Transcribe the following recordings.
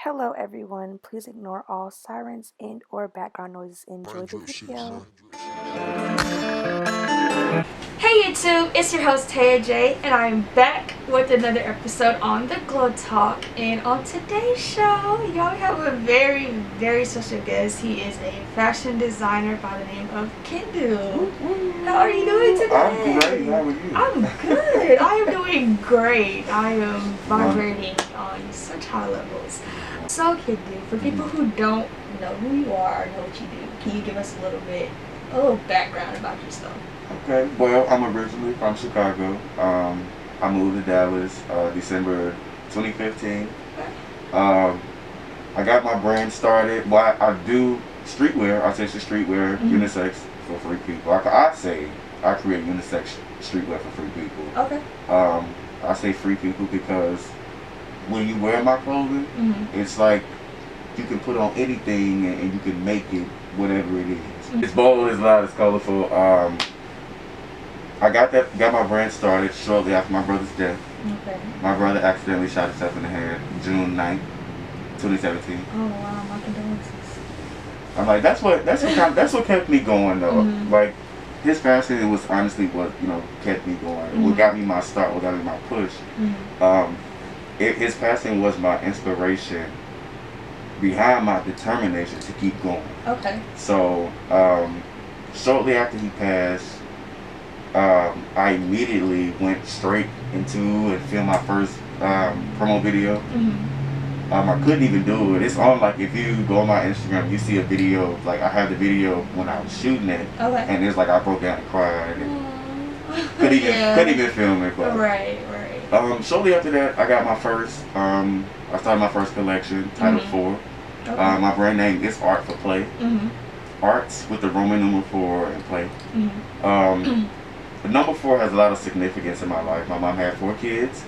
Hello everyone, please ignore all sirens and or background noises and enjoy the video. Hey YouTube, it's your host Taya J, and I'm back with another episode on the Glow Talk. And on today's show, y'all have a very special guest. He is a fashion designer by the name of Kendu. How are you doing today? I'm great. How are you? I'm good. I am doing great. I am vibrating on such high levels. So Kendu, for people who don't know who you are, know what you do, can you give us a little background about yourself? Okay. Well, I'm originally from Chicago. I moved to Dallas December 2015. I got my brand started. Well, I do streetwear, artistic streetwear, unisex for free people. I say I create unisex streetwear for free people. Okay. I say free people because when you wear my clothing, it's like you can put on anything and you can make it whatever it is. It's bold, it's loud, it's colorful. I got my brand started shortly after my brother's death. Okay. My brother accidentally shot himself in the head June 9th, 2017. Oh wow, my condolences. I'm like, that's what kept me going though. Like his passing was honestly what kept me going. What got me my start, what got me my push. His passing was my inspiration behind my determination to keep going. Okay. So shortly after he passed, I immediately went straight into and filmed my first promo video. I couldn't even do it. It's on, like, if you go on my Instagram, you see a video, like I have the video when I was shooting it, and it's like I broke down and cried and couldn't even film it. But right. Shortly after that, I got my first. I started my first collection, Titled 4. My brand name is Art for Play. Arts with the Roman numeral 4 and play. The number 4 has a lot of significance in my life. My mom had 4 kids.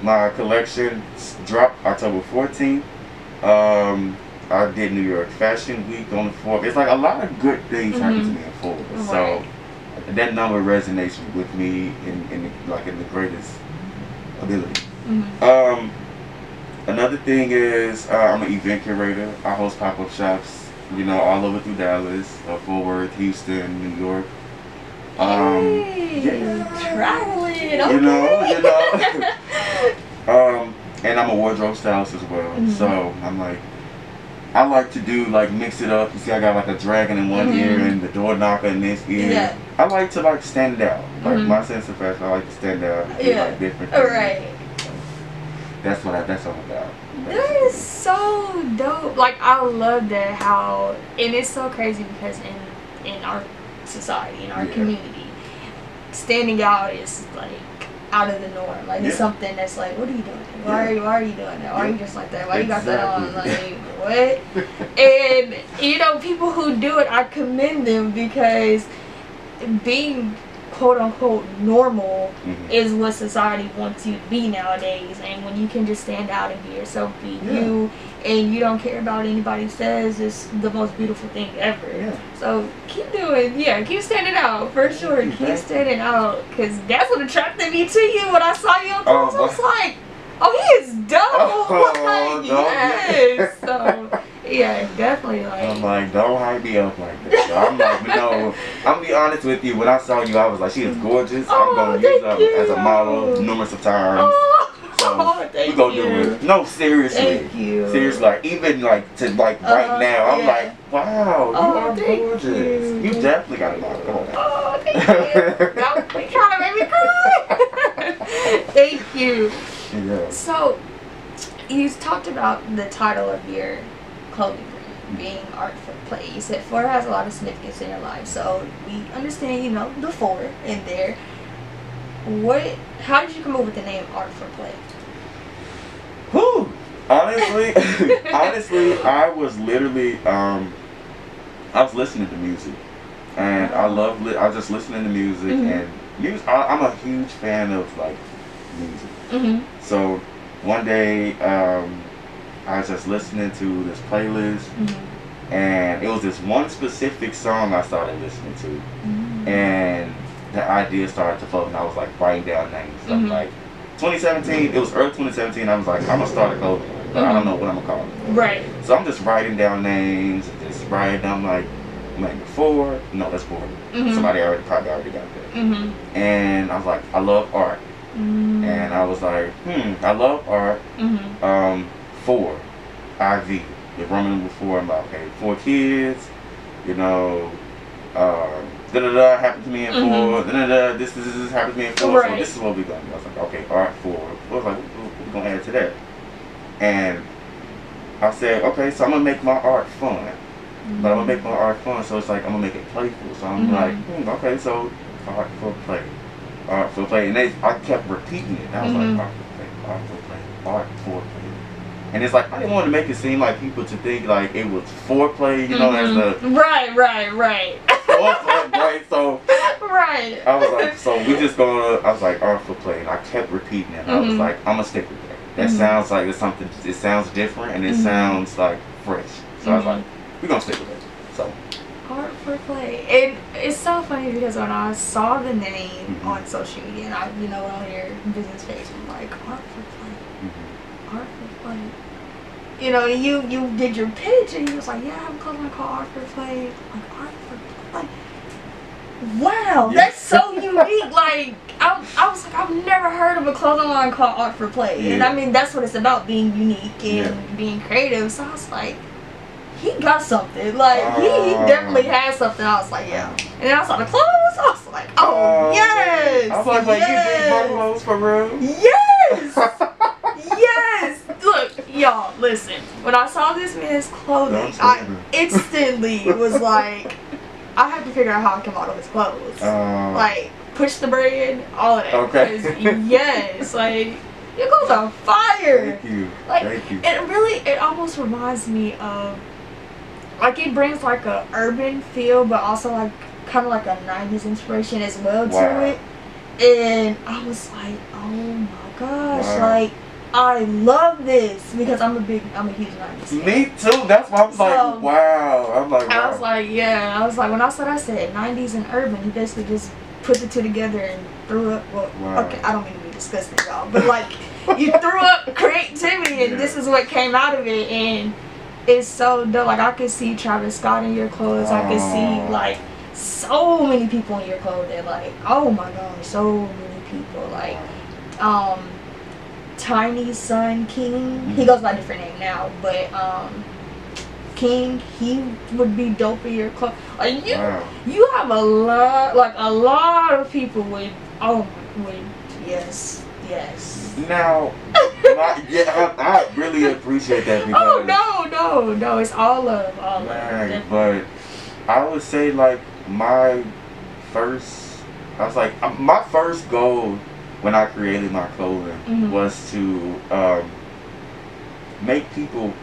My collection dropped October 14th. I did New York Fashion Week on the 4th. It's like a lot of good things happen to me in 4. So that number resonates with me in the greatest ability. Another thing is I'm an event curator. I host pop-up shops, all over through Dallas, Fort Worth, Houston, New York. Traveling. Okay. And I'm a wardrobe stylist as well. So I like to do mix it up. You see, I got a dragon in one ear and the door knocker in this ear. Yeah. I like to stand out. My sense of fashion, I like to stand out and do different things. Right. That's what that's all about. That is so dope. I love that and it's so crazy because in our society, in our community, standing out is out of the norm. It's something that's what are you doing? Why are you doing that? Why are you just like that? Why you got that on? What? And people who do it, I commend them because being quote unquote normal is what society wants you to be nowadays. And when you can just stand out and be yourself, be you, and you don't care about what anybody says, it's the most beautiful thing ever. So keep keep standing out for sure. Keep standing out, because that's what attracted me to you when I saw you on clothes. I was like, oh, he is dope. Yes. So yeah, definitely. I'm like, don't hype me up like that. So I'm like, I'm gonna be honest with you. When I saw you, I was like, she is gorgeous. I'm gonna use her as a model numerous of times. We gonna do it. No, seriously. Thank you. Seriously, even right now, I'm like, wow, you are gorgeous. You definitely got a model. Come on now. Oh, thank you. You're trying to make me cry. Thank you. Yeah. So, you talked about the title of your clothing brand being Art for Play. You said 4 has a lot of significance in your life, so we understand, the 4 in there. How did you come up with the name Art for Play? Honestly, I was literally, I was listening to music, and I was just listening to music, and I'm a huge fan of music. So one day, I was just listening to this playlist, and it was this one specific song I started listening to, and the idea started to flow, and I was writing down names. I'm like, 2017, it was early 2017, I was like, I'm gonna start a clothing line, but I don't know what I'm gonna call it. Right. So I'm just writing down names, and just writing down like NUN FOR. No, that's 4. Somebody probably already got that. And I was like, I love art. And I was like, I love art. 4, IV, the Roman number 4. I'm like, okay, 4 kids, you know, happened to me in 4, this happened to me in 4, so this is what we're gonna do. I was like, okay, art 4. I was like, we're gonna add to that. And I said, okay, so I'm gonna make my art fun. But I'm gonna make my art fun, so it's like I'm gonna make it playful. So I'm like, okay, so art for play, art for play, and I kept repeating it. I was like, art for play, art for play, art for play, and it's like I didn't want to make it seem like people to think like it was foreplay, you know, as the right. foreplay, right? So right. I was like, so we just gonna. I was like art for play, and I kept repeating it. And I was like, I'm gonna stick with that. That sounds like it's something. It sounds different, and it sounds like fresh. So I was like, we're gonna stick with it. So art for play. It's so funny because when I saw the name on social media and I, you know, on your business page, I'm like, art for play. Art for play. You know, you did your pitch and you was like, yeah, I have a clothing line called Art for Play. I'm like, art for play. Like, wow, that's so unique. Like I was like, I've never heard of a clothing line called Art for Play. And I mean that's what it's about, being unique and being creative. So I was like, he got something. Like he definitely has something. I was like, yeah. And then I saw the clothes. I was like, oh yes. I was like, you did my clothes for real? Yes. Yes. Look, y'all, listen. When I saw this man's clothing, I instantly was like, I have to figure out how I can model his clothes. Like push the brand, all of that. Okay. Yes, like. Your clothes are fire. Thank you. Like, Thank you. It almost reminds me of, like, it brings like a urban feel, but also like kind of like a 90s inspiration as well to it. And I was like, oh my gosh, like I love this because I'm a huge 90s fan. Me too. That's why I was like, wow. I'm like, wow. I was like, yeah. I was like, when I said 90s and urban, he basically just put the two together and threw up. Well, okay, I don't mean to be disgusting, y'all, but like you threw up creativity, and this is what came out of it, and it's so dope. Like I could see Travis Scott in your clothes. I could see like so many people in your clothing. Like, oh my gosh, so many people. Like, Tiny's son King. He goes by a different name now, but King, he would be dope in your clothes. Like you have a lot of people with yes. Now, I really appreciate that because no, it's all love. But I would say like my first goal when I created my clothing was to make people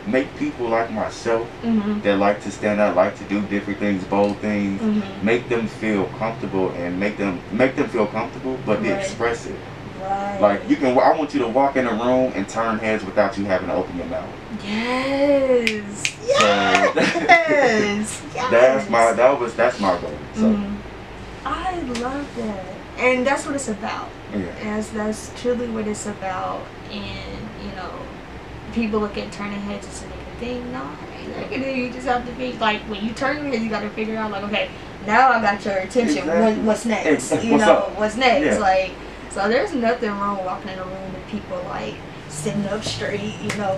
like myself that like to stand out, like to do different things, bold things, make them feel comfortable and make them feel comfortable, but they express it. Right. Like I want you to walk in a room and turn heads without you having to open your mouth. Yes. So, that's my goal. So I love that, and that's what it's about. Yeah. That's truly what it's about. And you know, people look at turning heads as a negative thing. No, it ain't negative. You just have to be like, when you turn your head, you got to figure out like, okay, now I got your attention. Exactly. What's next? What's next? Yeah. Like, so there's nothing wrong with walking in a room with people like sitting up straight,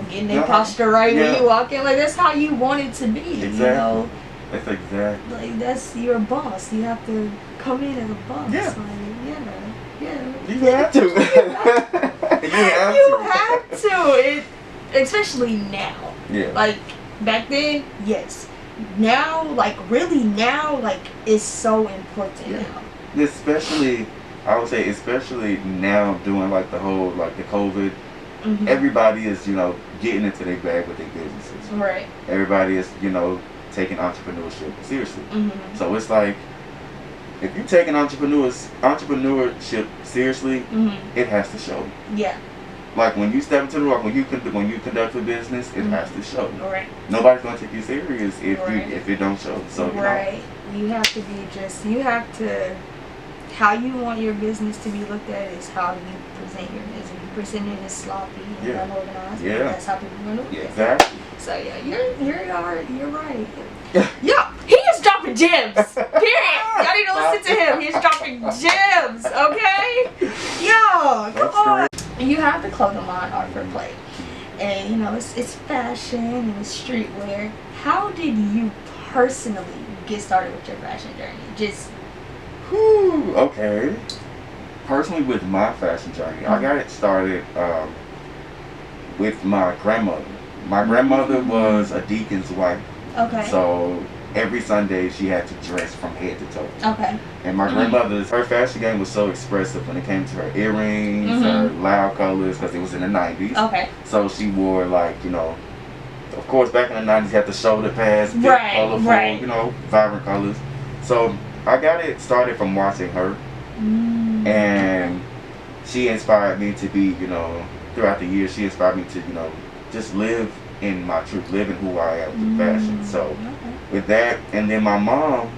getting their posture right when you walk in. Like, that's how you want it to be. Exactly. That's exactly. Like, that's your boss. You have to come in as a boss. Yeah. Yeah. You have to. You have to. Especially now. Yeah. Like, back then, yes. Now, like, really now, like, it's so important now. Especially, I would say, especially now doing, like, the whole, like, the COVID, everybody is, getting into their bag with their businesses. Right. Everybody is, taking entrepreneurship seriously. So it's like, if you're taking entrepreneurship seriously, it has to show. Yeah. Like when you step into the rock, when you conduct a business, it has to show. Right. Nobody's gonna take you serious if it don't show. So you have to be how you want your business to be looked at is how you present your business. You 100% is sloppy and Yeah. unorganized. Yeah. That's how people are doing it. Exactly. So yeah, you're right. Yeah, he is dropping gems. Period. Y'all need to listen to him. He's dropping gems. Okay. Yo, come on. You have the clothing line Artivply, and you know it's fashion and it's streetwear. How did you personally get started with your fashion journey? Just. Whew, okay. Personally, with my fashion journey, I got it started with my grandmother. My grandmother was a deacon's wife. Okay. So every Sunday she had to dress from head to toe. Okay. And my grandmother's, her fashion game was so expressive when it came to her earrings, her loud colors, because it was in the 90s. Okay. So she wore like, you know, of course back in the 90s you had the shoulder pads, big, colorful, you know, vibrant colors. So I got it started from watching her. And she inspired me to be, you know, throughout the years, she inspired me to, you know, just live in my truth, live in who I am through fashion. So with that, and then my mom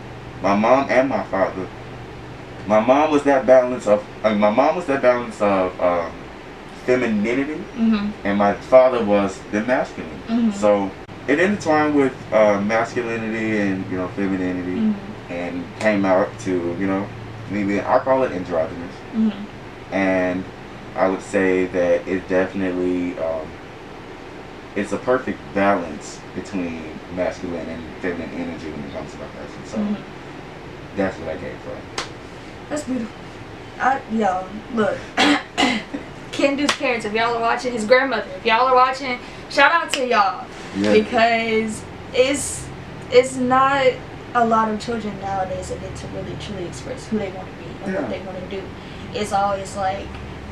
and my father, my mom was that balance of femininity, and my father was the masculine. So it intertwined with masculinity and, you know, femininity, and came out to, you know, maybe I call it androgynous. And I would say that it definitely it's a perfect balance between masculine and feminine energy when it comes to my fashion. So that's what I came from. That's beautiful. Yo, look. Kendu's parents, if y'all are watching, his grandmother, if y'all are watching, shout out to y'all. Yeah. Because it's not a lot of children nowadays that get to really truly express who they want to be and what they want to do. It's always like,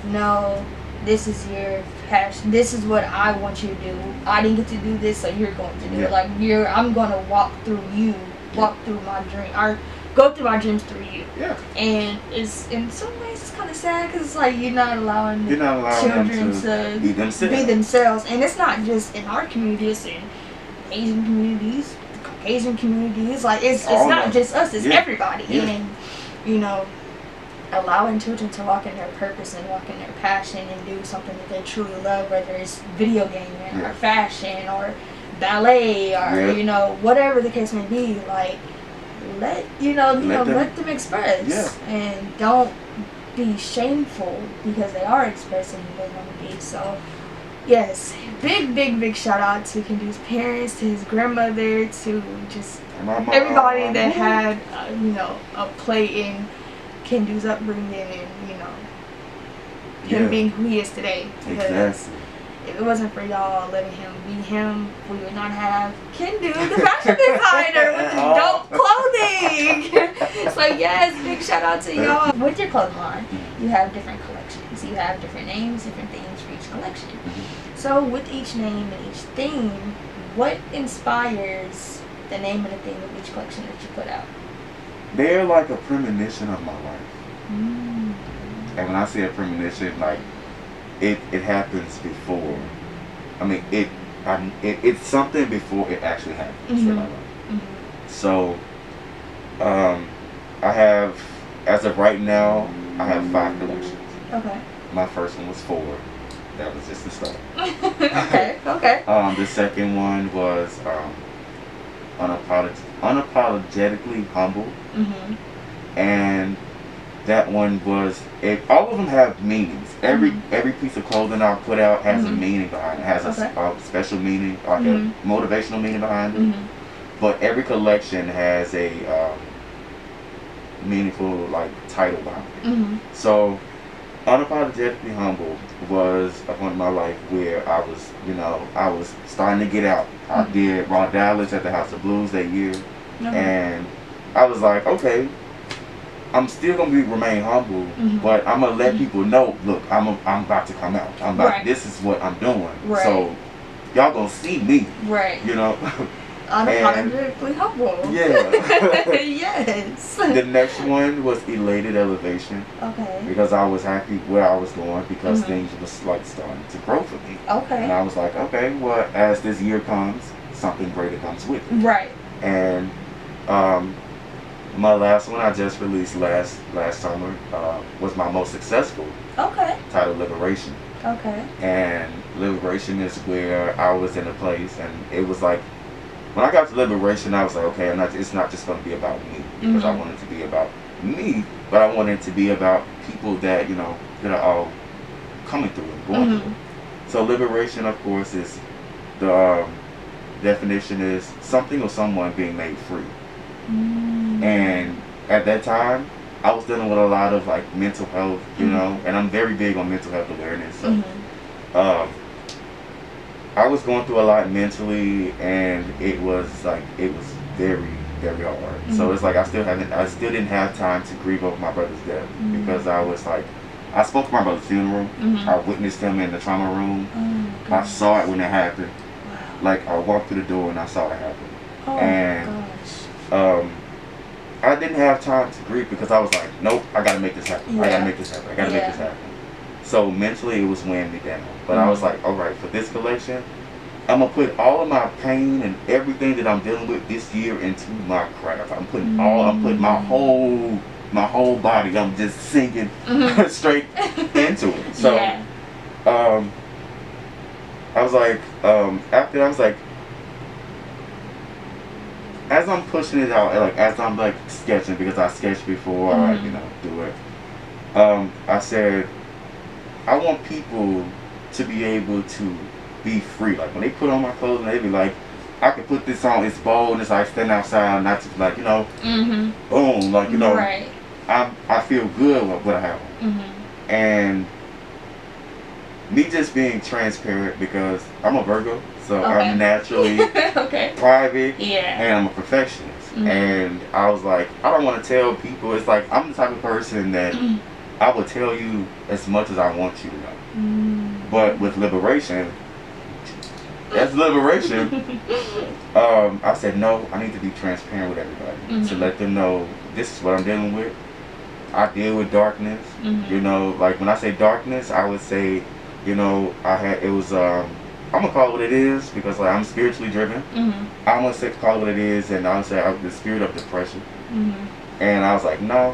no, this is your passion, this is what I want you to do. I didn't get to do this, so you're going to do it. Like I'm gonna walk through you, walk through my dream, or go through my dreams through you. And it's in some ways it's kind of sad because it's like you're not allowing children to be themselves. And it's not just in our community, it's in Asian communities, Caucasian communities. Like it's not just us, it's everybody. And you know, allowing children to walk in their purpose and walk in their passion and do something that they truly love, whether it's video gaming or fashion or ballet or you know, whatever the case may be. Like let them express and don't be shameful because they are expressing who they want to be. So yes, big shout out to Kendu's parents, to his grandmother, to just everybody that had you know, a play in Kendu's upbringing and, you know, him being who he is today. Because if it wasn't for y'all letting him be him, we would not have Kendu, the fashion designer, with his dope clothing. So yes, big shout out to y'all. With your clothing line, you have different collections. You have different names, different themes for each collection. So with each name and each theme, what inspires the name and the theme of each collection that you put out? They're like a premonition of my life. And when I say a premonition, like it happens before. I mean, it's something before it actually happens in my life. So I have, as of right now, I have 5 collections. Okay. My first one was 4. That was just the start. Okay. The second one was unapologetically humble, and that one was all of them have meanings. Every piece of clothing I put out has a meaning behind it. Has a special meaning, like a motivational meaning behind it. But every collection has a meaningful like title behind it. So unapologetically humble was a point in my life where I was, you know, I was starting to get out. I did Raw Dallas at the House of Blues that year, and I was like, okay, I'm still gonna remain humble, but I'm gonna let people know, look, I'm about to come out. This is what I'm doing. So y'all gonna see me. You know. Unapologetically humble. Yes. The next one was Elated Elevation. Okay. Because I was happy where I was going, because things was like starting to grow for me. Okay. And I was like, okay, well, as this year comes, something greater comes with it. And my last one I just released last summer was my most successful. Okay. Titled Liberation. Okay. And liberation is where I was in a place, and it was like, when I got to liberation, I was like, okay, it's not just going to be about me, because I want it to be about me, but I want it to be about people that, that are all coming through and going through. So liberation, of course, is the definition is something or someone being made free. And at that time, I was dealing with a lot of like mental health, and I'm very big on mental health awareness. So, I was going through a lot mentally, and it was very, very hard. So it's like I still didn't have time to grieve over my brother's death, because I was like, I spoke to my brother's funeral. I witnessed him in the trauma room. I saw it when it happened. Wow. Like, I walked through the door and I saw it happen. Oh And gosh. I didn't have time to grieve, because I was like, nope, I gotta make this happen. Yeah. I gotta make this happen. I gotta make this happen. So mentally, it was weighing me down. But I was like, all right, for this collection, I'm gonna put all of my pain and everything that I'm dealing with this year into my craft. I'm putting my whole body. I'm just sinking straight into it. So, I was like, after that, I was like, as I'm pushing it out, like as I'm like sketching, because I sketched before I do it. I said, I want people to be able to be free. Like when they put on my clothes, and they be like, I can put this on. It's bold, and it's like stand outside, not just like boom, like Right. I feel good with what I have on. And me just being transparent, because I'm a Virgo, so I'm naturally private, and I'm a perfectionist. And I was like, I don't want to tell people. It's like, I'm the type of person that I will tell you as much as I want you to know. But with liberation, that's liberation. I said, no, I need to be transparent with everybody to let them know this is what I'm dealing with. I deal with darkness. Like when I say darkness, I would say, I'm gonna call it what it is, because like I'm spiritually driven. I'm gonna call it what it is, and I'll say the spirit of depression. And I was like, no,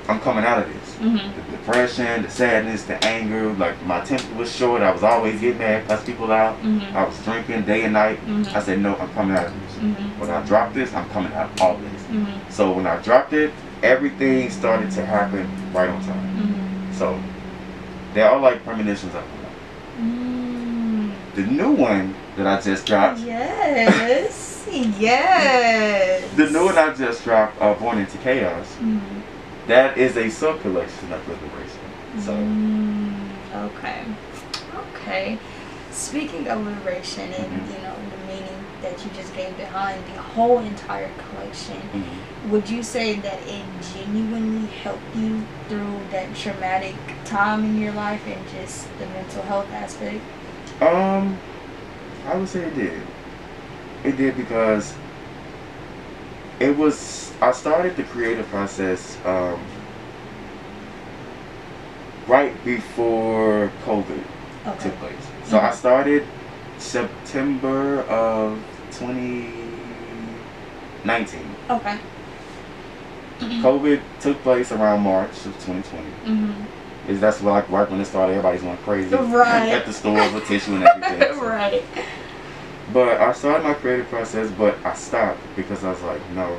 I'm coming out of this. The depression, the sadness, the anger. Like my temper was short. I was always getting mad, cuss people out. I was drinking day and night. I said, no, I'm coming out of this. When I dropped this, I'm coming out of all this. So when I dropped it, everything started to happen right on time. So they're all like premonitions of the new one that I just dropped. Yes. Yes. The new one I just dropped, Born into Chaos. That is a sub-collection of liberation. So. Okay. Speaking of liberation and the meaning that you just gave behind the whole entire collection, would you say that it genuinely helped you through that traumatic time in your life and just the mental health aspect? I would say it did. It did, because I started the creative process right before COVID took place. So I started September of 2019. Okay. COVID took place around March of 2020. That's like right when it started. Everybody's going crazy at the stores with tissue and everything. Right. But I started my creative process, but I stopped because I was like, no,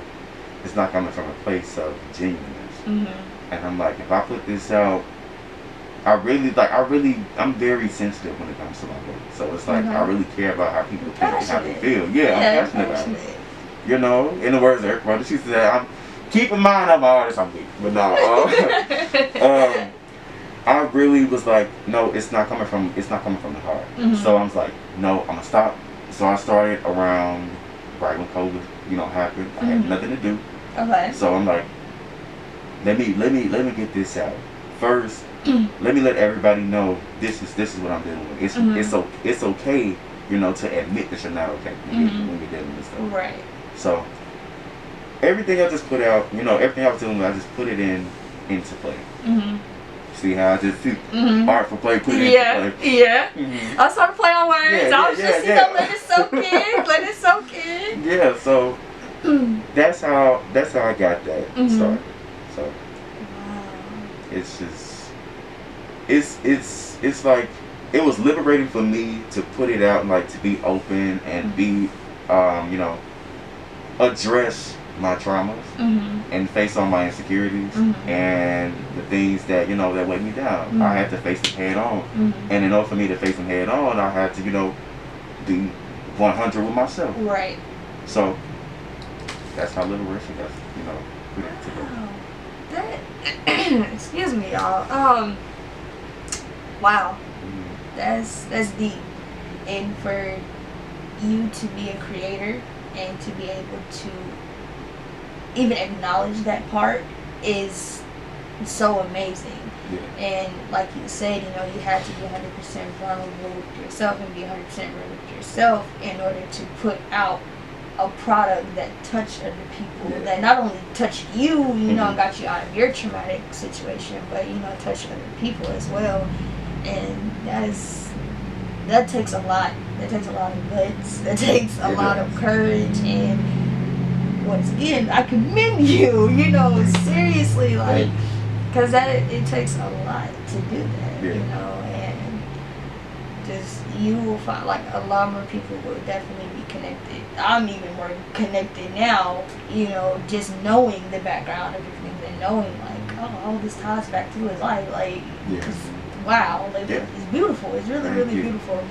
it's not coming from a place of genuineness. And I'm like, if I put this out, I'm very sensitive when it comes to my work. So it's like, I really care about how people think and how they feel. Yeah, I'm passionate about it. In the words of Eric Brother, she said, keep in mind I'm an artist, I'm weak. But no, I really was like, no, it's not coming from the heart. So I was like, no, I'm gonna stop. So I started around right when COVID, happened. I had nothing to do. Okay. So I'm like, let me get this out first. Let me let everybody know this is what I'm dealing with. It's okay, to admit that you're not okay when you're dealing with stuff. Right. So everything I just put out, everything I was dealing with, I just put it into play. See how I just see art for play, put it into play. Yeah. I started playing on words. I was just let it soak in, let it soak in. Yeah. So that's how I got that started. So it's just it's like it was liberating for me to put it out, like to be open and be, you know, address my traumas and face on my insecurities and the things that, you know, that weigh me down. I had to face them head on. And in order for me to face them head on, I had to, you know, be 100 with myself. Right. So that's my liberation. That's, you know, put it together. That excuse me, y'all. Wow. That's deep. And for you to be a creator and to be able to even acknowledge that part is so amazing. Yeah. And like you said, you know, you had to be 100% vulnerable with yourself and be 100% real with yourself in order to put out a product that touched other people, that not only touched you, you know, got you out of your traumatic situation, but, you know, touched other people as well. And that takes a lot. That takes a lot of guts. That takes a lot of courage. And once again, I commend you. You know, seriously, like, because it takes a lot to do that. You know, and just you will find like a lot more people will definitely be connected. I'm even more connected now. You know, just knowing the background of everything and knowing like, oh, all this ties back to his life. Like, wow, like, it's beautiful. It's really, really beautiful.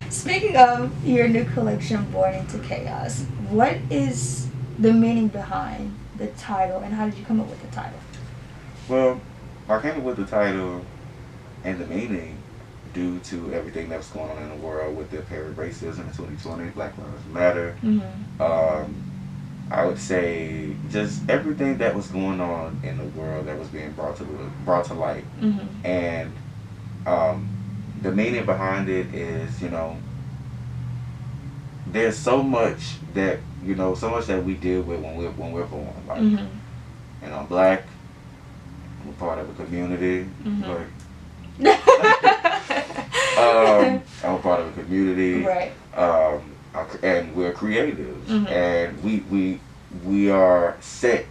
Speaking of your new collection, Born into Chaos, what is the meaning behind the title, and how did you come up with the title? Well, I came up with the title and the meaning due to everything that's going on in the world with the apparent racism in 2020, Black Lives Matter. I would say just everything that was going on in the world that was being brought to light. And the meaning behind it is, you know, there's so much that, you know, so much that we deal with when we're born. Like, and I'm Black. I'm a part of a community. Like, I'm a part of a community. Right. And we're creatives, and we are set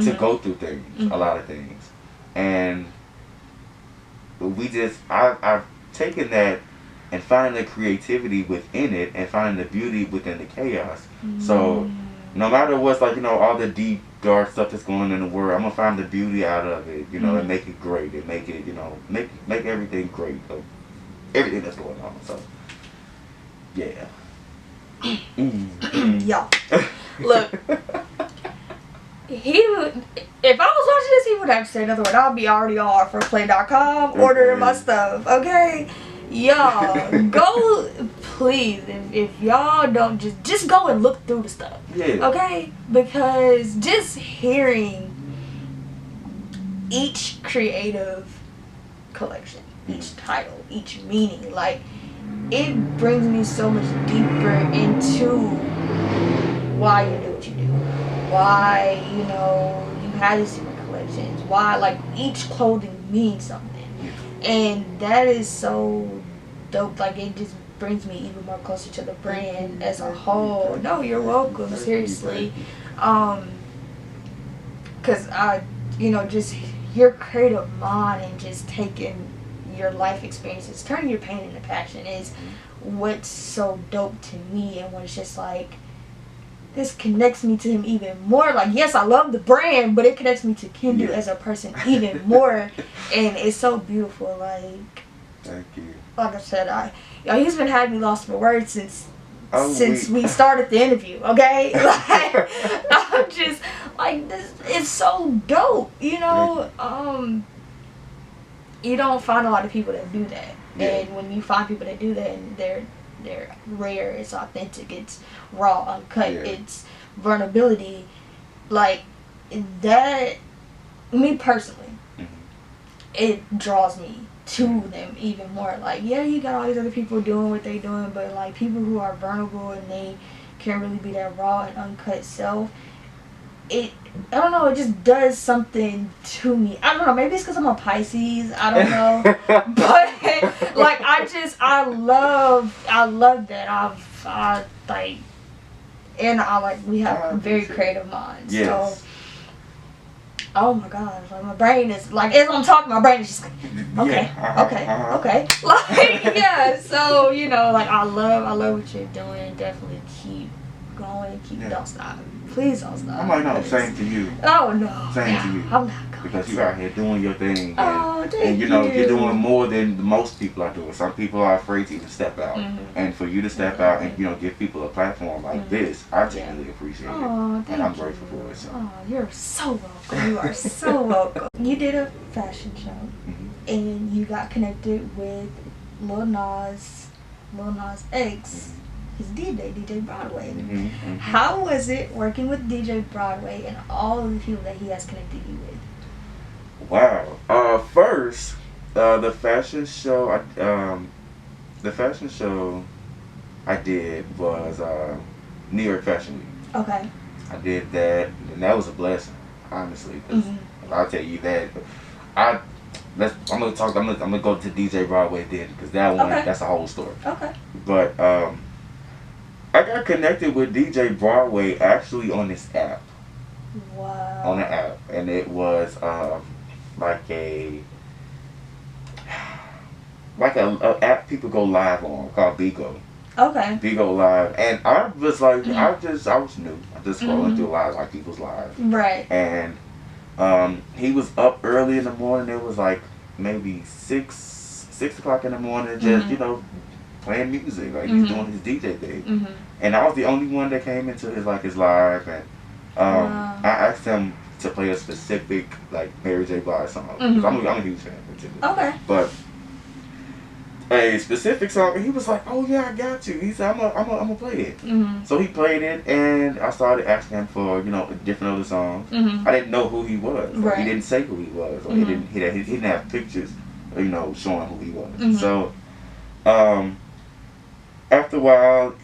to go through things, a lot of things, and I've taken that and finding the creativity within it and finding the beauty within the chaos. So no matter what's, like, you know, all the deep dark stuff that's going on in the world, I'm gonna find the beauty out of it, you know, and make it great and make it, you know, make everything great, everything that's going on. So yeah. Y'all, look, if I was watching this, he would have to say another word. I'll be already on artivply.com ordering my stuff, okay? Y'all, go, please, if y'all don't, just go and look through the stuff, okay? Because just hearing each creative collection, each title, each meaning, like, it brings me so much deeper into why you do what you do, why, you know, you have these different collections, why, like, each clothing means something, and that is so dope. Like, it just brings me even more closer to the brand as a whole. No, you're welcome, seriously. Because I, you know, just your creative mind and just taking your life experiences, turning your pain into passion is what's so dope to me, and when it's just like, this connects me to him even more. Like, yes, I love the brand, but it connects me to Kendu as a person even more, and it's so beautiful. Like, thank you. Like I said, he's been having me lost for words since we started the interview. Okay, like, I'm just like, this is so dope. You know, you don't find a lot of people that do that, and when you find people that do that, and they're rare, it's authentic, it's raw, uncut, it's vulnerability, like that. Me personally, it draws me to them even more. Like, yeah, you got all these other people doing what they doing, but like people who are vulnerable and they can really be that raw and uncut self, I don't know, it just does something to me. I don't know, maybe it's because I'm a Pisces, I don't know. But like, I love that. We have very creative minds. So Oh my gosh, like my brain is like, as I'm talking, my brain is just like, okay, Yeah, okay. Like, yeah, so, you know, like, I love what you're doing. Definitely keep going, don't stop. Please don't stop. I'm like, no, same to you. Oh, no. Same to you. I'm not going because you out here doing your thing. And you know, you're doing more than most people are doing. Some people are afraid to even step out. And for you to step out and, you know, give people a platform like this, I genuinely appreciate it. And I'm grateful for it. So. Oh, you're so welcome. You are so welcome. You did a fashion show and you got connected with Lil Nas X. His DJ Broadway. How was it working with DJ Broadway and all of the people that he has connected you with? Wow. First, the fashion show I did was New York Fashion Week. Okay. I did that, and that was a blessing, honestly. Cause I'll tell you that. I'm gonna go to DJ Broadway then, because that one, that's a whole story. Okay. But I got connected with DJ Broadway actually on this app. Wow. On the app, and it was like a app people go live on called TheGlow. Okay. TheGlow Live, and I was like, I was new. I just scrolling through live, like people's lives. Right. And he was up early in the morning. It was like maybe 6 o'clock in the morning, just you know, playing music, like he's doing his DJ thing. And I was the only one that came into his live, and I asked him to play a specific like Mary J. Blige song. 'Cause I'm a huge fan of it. Okay. But a specific song, and he was like, "Oh yeah, I got you." He said, "I'm gonna play it." So he played it, and I started asking him for different other songs. I didn't know who he was. Like, he didn't say who he was, or he didn't have pictures, showing who he was. So after a while,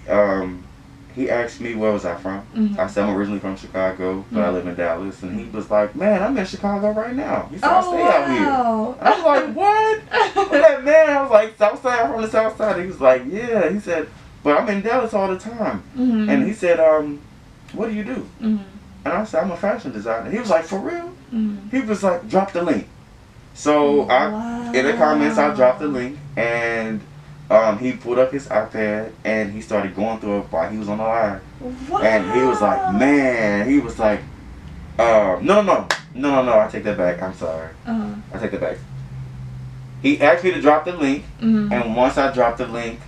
he asked me where was I from. I said I'm originally from Chicago, but I live in Dallas. And he was like, "Man, I'm in Chicago right now." He said, "I stay out here." And I was like, "What?" I'm like, "Man," I was like, "South side, I'm from the South side." He was like, "Yeah." He said, "But I'm in Dallas all the time." And he said, "What do you do?" And I said, "I'm a fashion designer." He was like, "For real?" He was like, "Drop the link." So in the comments, I dropped the link, and he pulled up his iPad and he started going through it while he was on the live. Wow. And he was like, man, he was like, no, I take that back. I'm sorry. I take that back. He asked me to drop the link, and once I dropped the link,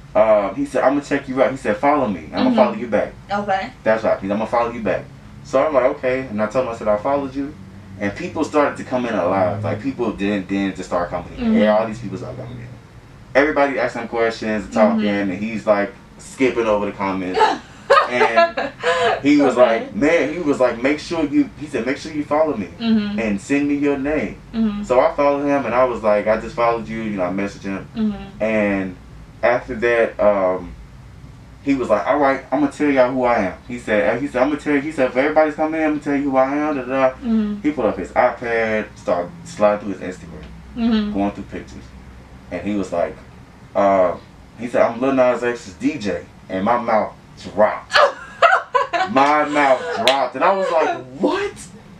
he said, "I'm gonna check you out." He said, "Follow me. I'm gonna follow you back." Okay. That's right. He's, "I'm gonna follow you back." So I'm like, okay, and I told him, I said, "I followed you," and people started to come in alive. Like people then just start coming in. Yeah, all these people started coming in. Everybody asking questions, talking, and he's like skipping over the comments. And he was like, "Man," he was like, "Make sure you," he said, "Make sure you follow me and send me your name." So I followed him, and I was like, "I just followed you," I messaged him. And after that, he was like, "All right, I'm gonna tell y'all who I am." He said, "I'm gonna tell you." He said, "If everybody's coming in, I'm gonna tell you who I am." Da, da, da. He put up his iPad, started sliding through his Instagram, going through pictures, and he was like, he said, "I'm Lil Nas X's DJ," and my mouth dropped. My mouth dropped, and I was like, "What?"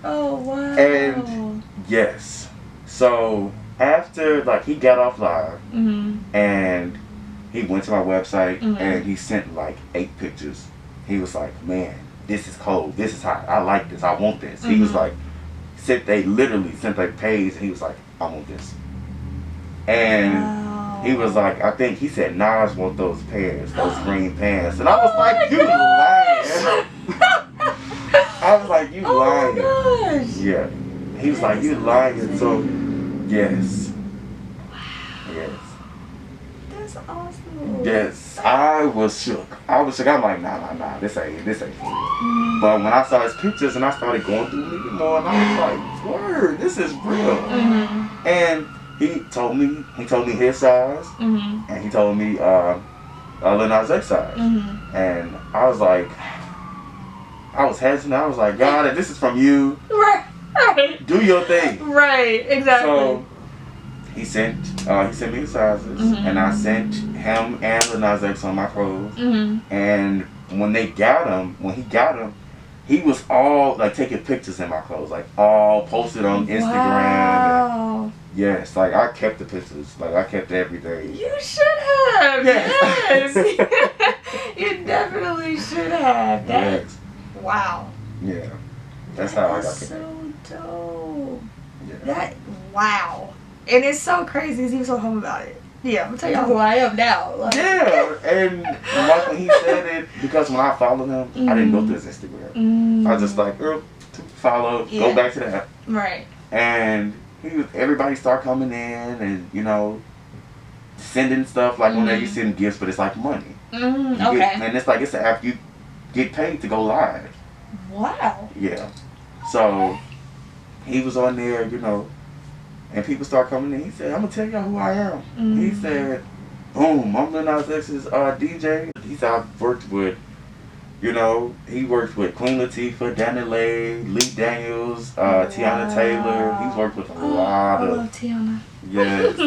Oh wow. And yes, so after he got off live, and he went to my website and he sent like 8 pictures. He was like, "Man, this is cold. This is hot. I like this. I want this." He was like, they literally sent a page, and he was like, "I want this." And he was like, I think he said Nas want those pants, those green pants. And I was like, "You lying." I was like, "You lying." Gosh. Yeah. He was like, "You lying." So, yes. Wow. Yes. That's awesome. Yes. I was shook. I'm like, nah. This ain't for real. But when I saw his pictures and I started going through them even more, and I was like, "Word, this is real." And he told me his size, and he told me Lil Nas X size, and I was like, I was hesitant. I was like, "God, if this is from you, right, do your thing." Right, exactly. So he sent me the sizes, and I sent him and Lil Nas X on my clothes, and when he got them, he was all like taking pictures in my clothes, like all posted on Instagram. Wow. Yes, like I kept the pictures, like I kept everything. You should have. Yes. You definitely should have. That. Yes. Wow. Yeah. That's how I got That's connected. so dope. Yeah. That. Wow. And it's so crazy because he was so humble about it. Yeah, I'm gonna tell y'all who I am now. Like, Yeah, and like when he said it, because when I followed him, I didn't go to his Instagram. I was just like, follow, go back to that. Right. And everybody start coming in and, you know, sending stuff, like when they send gifts, but it's like money. Okay. And it's like, it's an app you get paid to go live. Wow. Yeah. So, he was on there, you know, and people start coming in. He said, I'm going to tell y'all who I am. He said, boom, I'm Lil Nas X's DJ. He's worked with, you know, he worked with Queen Latifah, Danny Lay, Lee Daniels, Tiana Taylor. He's worked with a lot of... I love Tiana. Yes.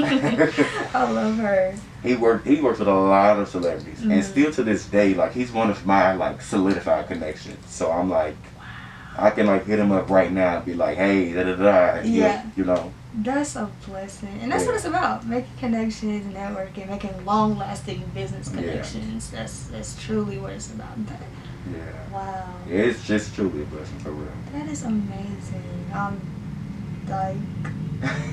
I love her. He worked with a lot of celebrities. And still to this day, like, he's one of my, like, solidified connections. So I'm like, I can, like, hit him up right now and be like, hey, da-da-da. Yeah. You know. That's a blessing. And that's what it's about. Making connections, networking, making long-lasting business connections. Yeah. That's truly what it's about. Yeah. Wow. It's just truly a blessing for real. That is amazing. Like,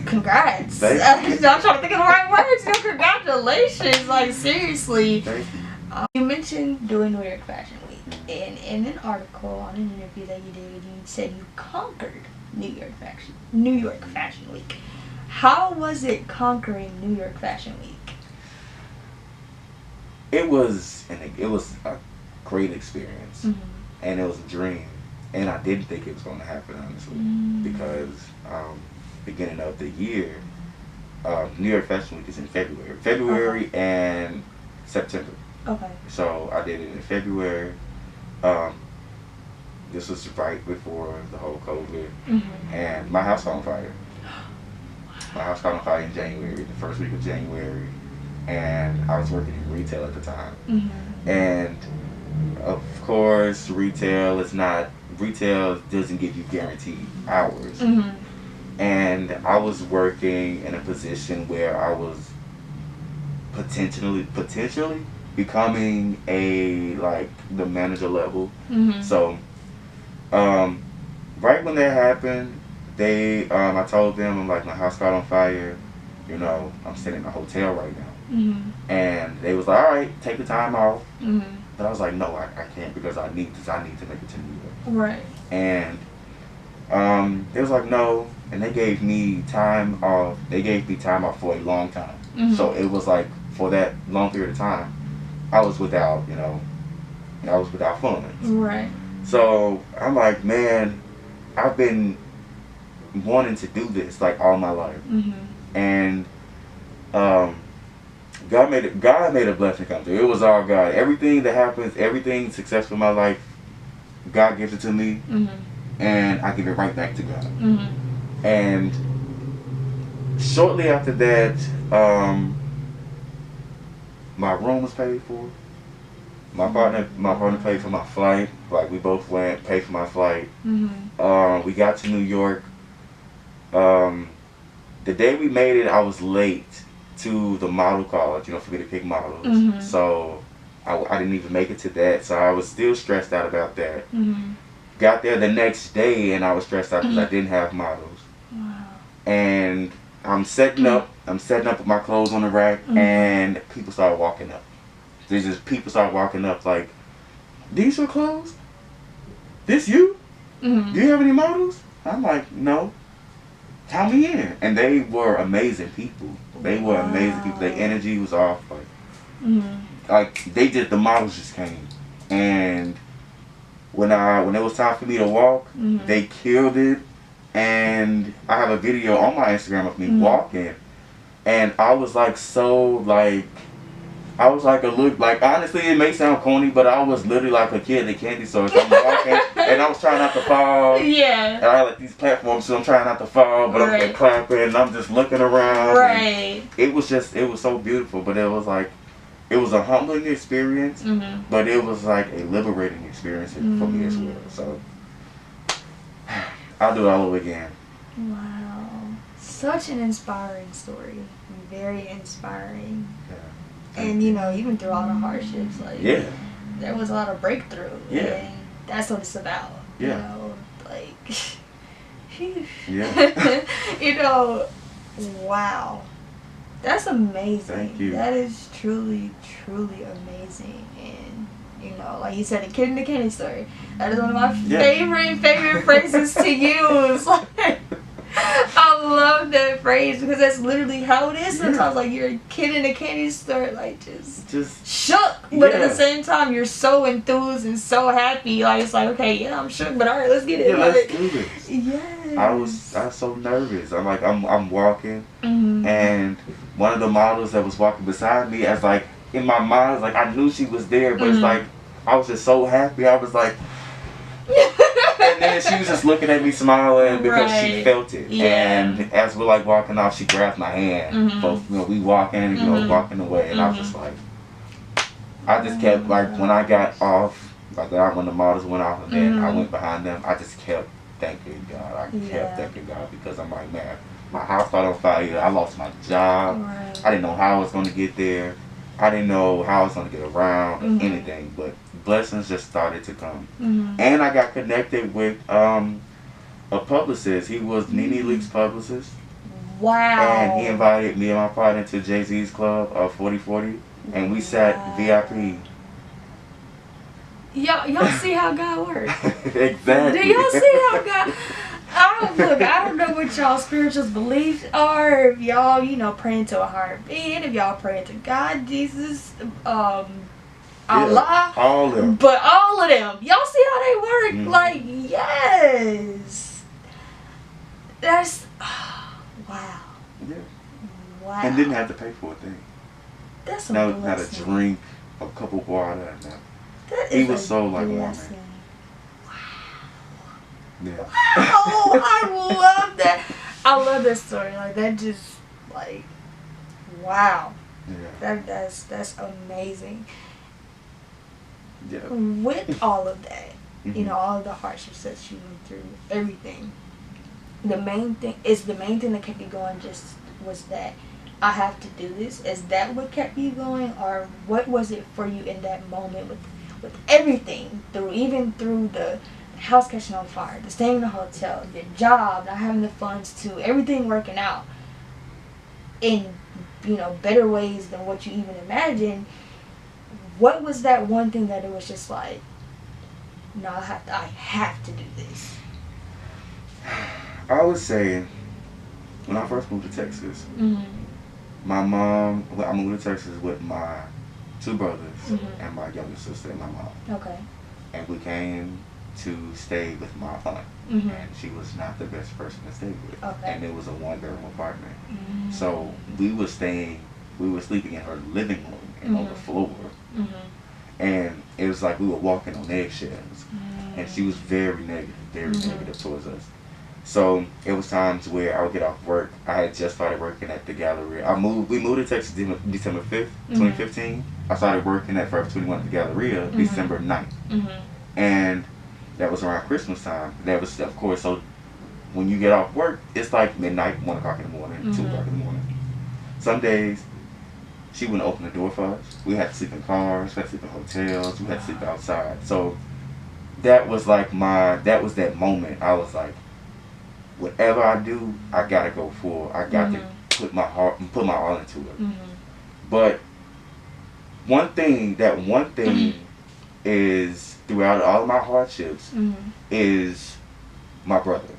congrats. Thank you. I'm trying to think of the right words. You know, congratulations. Like, seriously. Thank you. You mentioned doing New York Fashion Week. And in an article, on an interview that you did, you said you conquered New York Fashion Week. How was it conquering New York Fashion Week? It was a great experience, and it was a dream, and I didn't think it was going to happen, honestly, because beginning of the year, New York Fashion Week is in February and September. Okay. So I did it in February. This was right before the whole COVID, and my house caught on fire. My house caught on fire in January, the first week of January, and I was working in retail at the time. And of course, retail doesn't give you guaranteed hours. And I was working in a position where I was potentially becoming the manager level. So right when that happened, I told them, I'm like, my house caught on fire, you know, I'm staying in a hotel right now. And they was like, all right, take the time off. But I was like, no, I can't, because I need to make it to New York. Right. And they was like, no, and they gave me time off. They gave me time off for a long time. So it was like, for that long period of time, I was without funds. Right. So I'm like, man, I've been wanting to do this like all my life. And God made a blessing come through. It was all God. Everything that happens, everything successful in my life, God gives it to me, and I give it right back to God. And shortly after that, my room was paid for. My partner paid for my flight. Like, we both went, paid for my flight. We got to New York. The day we made it, I was late to the model college, you know, for me to pick models. So I didn't even make it to that. So I was still stressed out about that. Got there the next day, and I was stressed out because I didn't have models. And I'm setting up with my clothes on the rack, and people started walking up. People started walking up like, these your clothes? This you? Do you have any models? I'm like, no. Count me in. And they were amazing people. They were amazing people. Their energy was off. Like the models just came. And when it was time for me to walk, they killed it. And I have a video on my Instagram of me walking. And I was like, honestly, it may sound corny, but I was literally like a kid in a candy store. So I'm walking, and I was trying not to fall. Yeah. And I had these platforms, so I'm trying not to fall, but I'm clapping, and I'm just looking around. Right. It was so beautiful, but it was a humbling experience, but it was like a liberating experience for me as well. So I'll do it all over again. Wow. Such an inspiring story. Very inspiring. Yeah. And, you know, even through all the hardships, like, Yeah. there was a lot of breakthrough. Yeah. And that's what it's about. Yeah. You know, like, Yeah. you know, wow. That's amazing. Thank you. That is truly, truly amazing. And, you know, like you said, the kid in the candy store. That is one of my favorite phrases to use. Like, I love that phrase because that's literally how it is sometimes. Like, you're a kid in a candy store, like, just shook. But at the same time, you're so enthused and so happy. Like, it's like, okay, yeah, I'm shook, but all right, let's get it. Yeah, let's do this. Yes. I was so nervous. I'm walking, and one of the models that was walking beside me, as like in my mind, like I knew she was there, but it's like I was just so happy. I was like, and then she was just looking at me smiling because she felt it. Yeah. And as we're like walking off, she grabbed my hand. Both, you know, we walking, you know, walking away, and I was just like, I just kept like when I got off, like when the models went off, and then I went behind them, I just kept thanking God. I kept thanking God because I'm like, man, my house caught on fire. I lost my job. Right. I didn't know how I was going to get there. I didn't know how I was going to get around, anything. But blessings just started to come. And I got connected with a publicist. He was Nene Leak's publicist. Wow. And he invited me and my partner to Jay-Z's club, 4040. And we sat VIP. Y'all see how God works. Exactly. Do y'all see how God... I don't know what y'all spiritual beliefs are. If y'all, you know, praying to a higher being, if y'all praying to God, Jesus, Allah, all of them. But all of them, y'all see how they work? Like, yes, that's wow. Yeah. Wow. And didn't have to pay for a thing. That's a not blessing. a drink, a cup of water, and that. That He is was a so like blessing. warming. Yeah. Oh, I love that. I love that story. Like, that just, like, wow. Yeah. That's amazing. Yeah. With all of that, you know, all of the hardships that you went through, everything, the main thing that kept you going just was that I have to do this. Is that what kept you going, or what was it for you in that moment with everything, even through the house catching on fire, the staying in the hotel, your job, not having the funds to, everything working out in, you know, better ways than what you even imagined? What was that one thing that it was just like, no, I have to do this? I would say, when I first moved to Texas, my mom, I moved to Texas with my two brothers and my younger sister and my mom. Okay. And we came to stay with my aunt. And she was not the best person to stay with. Okay. And it was a one-bedroom apartment. So we were sleeping in her living room and on the floor. And it was like we were walking on eggshells. And she was very negative towards us. So it was times where I would get off work. I had just started working at the Galleria. We moved to Texas December 5th, 2015. I started working at Forever 21 at the Galleria December 9th. And that was around Christmas time. That was, of course, so when you get off work, it's like midnight, 1 o'clock in the morning, 2 o'clock in the morning. Some days, she wouldn't open the door for us. We had to sleep in cars, we had to sleep in hotels, we had to sleep outside. So that was like that moment. I was like, whatever I do, I gotta go for. I got to put my all into it. But one thing is, throughout all of my hardships, is my brother.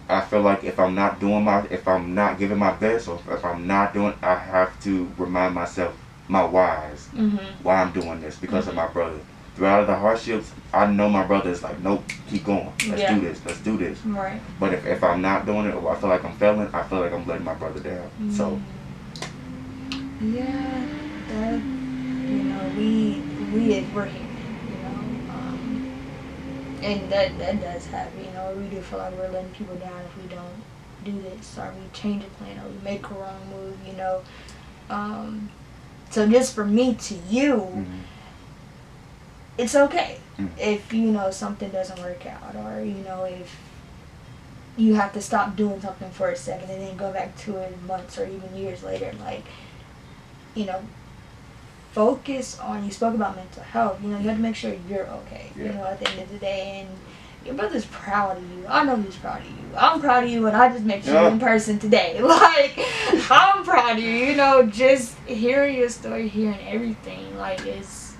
I feel like if I'm not giving my best, or if I'm not doing, I have to remind myself my whys, why I'm doing this, because of my brother. Throughout the hardships, I know my brother is like, nope, keep going. Let's do this. Right. But if I'm not doing it, or I feel like I'm failing, I feel like I'm letting my brother down. So. Yeah, that, you know, we're human, you know, and that does happen, you know. We do feel like we're letting people down if we don't do this, or we change a plan, or we make a wrong move, you know. So just from me to you, it's okay if, you know, something doesn't work out, or, you know, if you have to stop doing something for a second and then go back to it months or even years later. Like, you know, focus on, you spoke about mental health, you know, you have to make sure you're okay, you know, at the end of the day. And your brother's proud of you. I know he's proud of you. I'm proud of you, and I just met you in person today. Like, I'm proud of you, you know, just hearing your story, hearing everything, like, it's,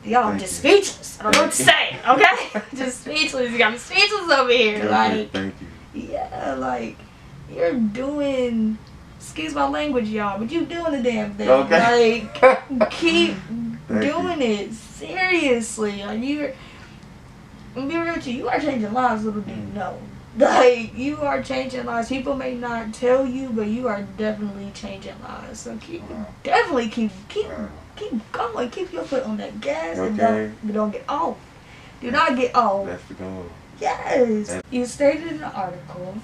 y'all, I'm just speechless. I don't know what to say, okay? Just speechless. You got me speechless over here. Like, thank you. Yeah, like, you're doing, excuse my language, y'all, but you doing the damn thing. Okay. Like, keep doing it. Seriously. Like, you're, and be real with you are changing lives, little do you know. Like, you are changing lives. People may not tell you, but you are definitely changing lives. So definitely keep going. Keep your foot on that gas and don't get off. Do not get off. That's the goal. Yes. You stated in the article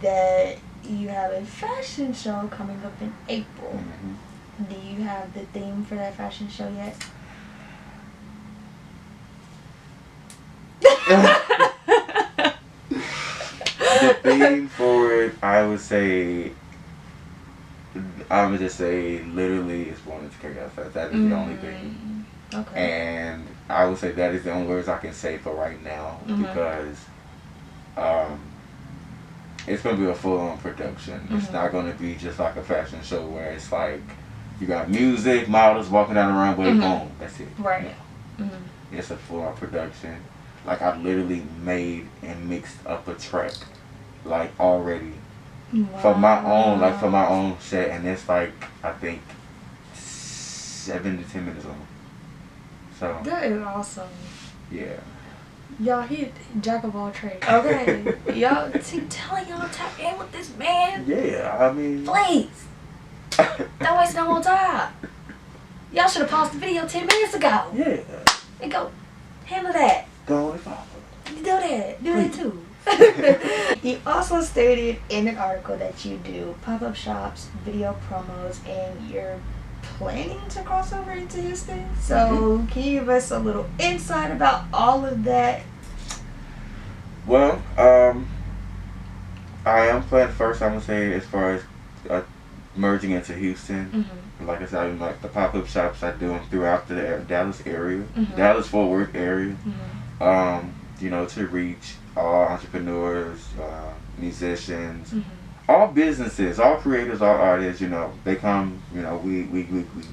that you have a fashion show coming up in April. Do you have the theme for that fashion show yet? The theme for it, I would say, just say, literally, it's born into chaos. That is the only thing. Okay. And I would say that is the only words I can say for right now, because it's going to be a full-on production. It's not going to be just like a fashion show where it's like you got music, models walking down the runway, boom, that's it. Right. No. It's a full-on production. Like, I literally made and mixed up a track, like, already. For my own set, and it's like, I think 7 to 10 minutes long. So that is awesome. Yeah. Y'all, he jack of all trades. Okay. Y'all keep telling y'all to tap in with this man. Yeah, I mean, please. Don't waste no more time. Y'all should have paused the video 10 minutes ago. Yeah. And go handle that. Go and follow. Do that. Do that too. You also stated in an article that you do pop-up shops, video promos, and you're planning to cross over into Houston. So can you give us a little insight about all of that? Well, I am planning first, I'm going to say, as far as merging into Houston. Like I said, I like the pop-up shops I do them throughout the Dallas area, Dallas-Fort Worth area. You know, to reach all entrepreneurs, musicians, all businesses, all creators, all artists. You know, they come. You know, we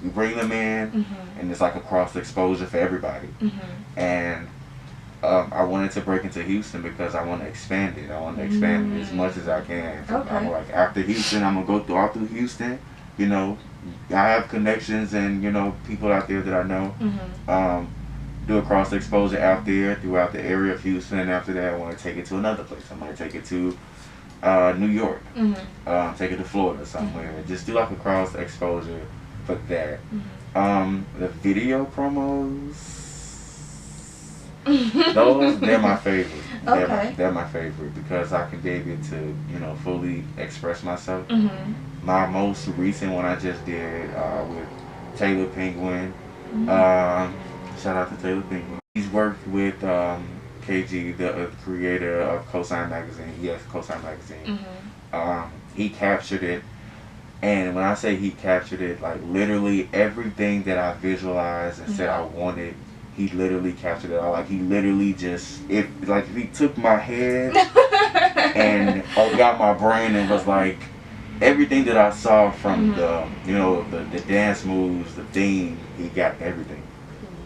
bring them in, and it's like a cross exposure for everybody. And I wanted to break into Houston because I want to expand it. I want to expand it as much as I can. So I'm like, after Houston, I'm gonna go all through Houston. You know, I have connections and, you know, people out there that I know. Do a cross exposure out there throughout the area of Houston, and after that I want to take it to another place. I might take it to New York, take it to Florida somewhere, and just do like a cross exposure for that. The video promos, those, they're my favorite. They're my favorite because I can be able to, you know, fully express myself. My most recent one I just did with Taylor Penguin. Shout out to Taylor Penguin. He's worked with KG, the creator of Cosign Magazine. Yes, Cosign Magazine. He captured it, and when I say he captured it, like literally everything that I visualized and said I wanted, he literally captured it all. Like he literally just, if he took my head and got my brain and was like, everything that I saw from the, you know, the dance moves, the theme, he got everything.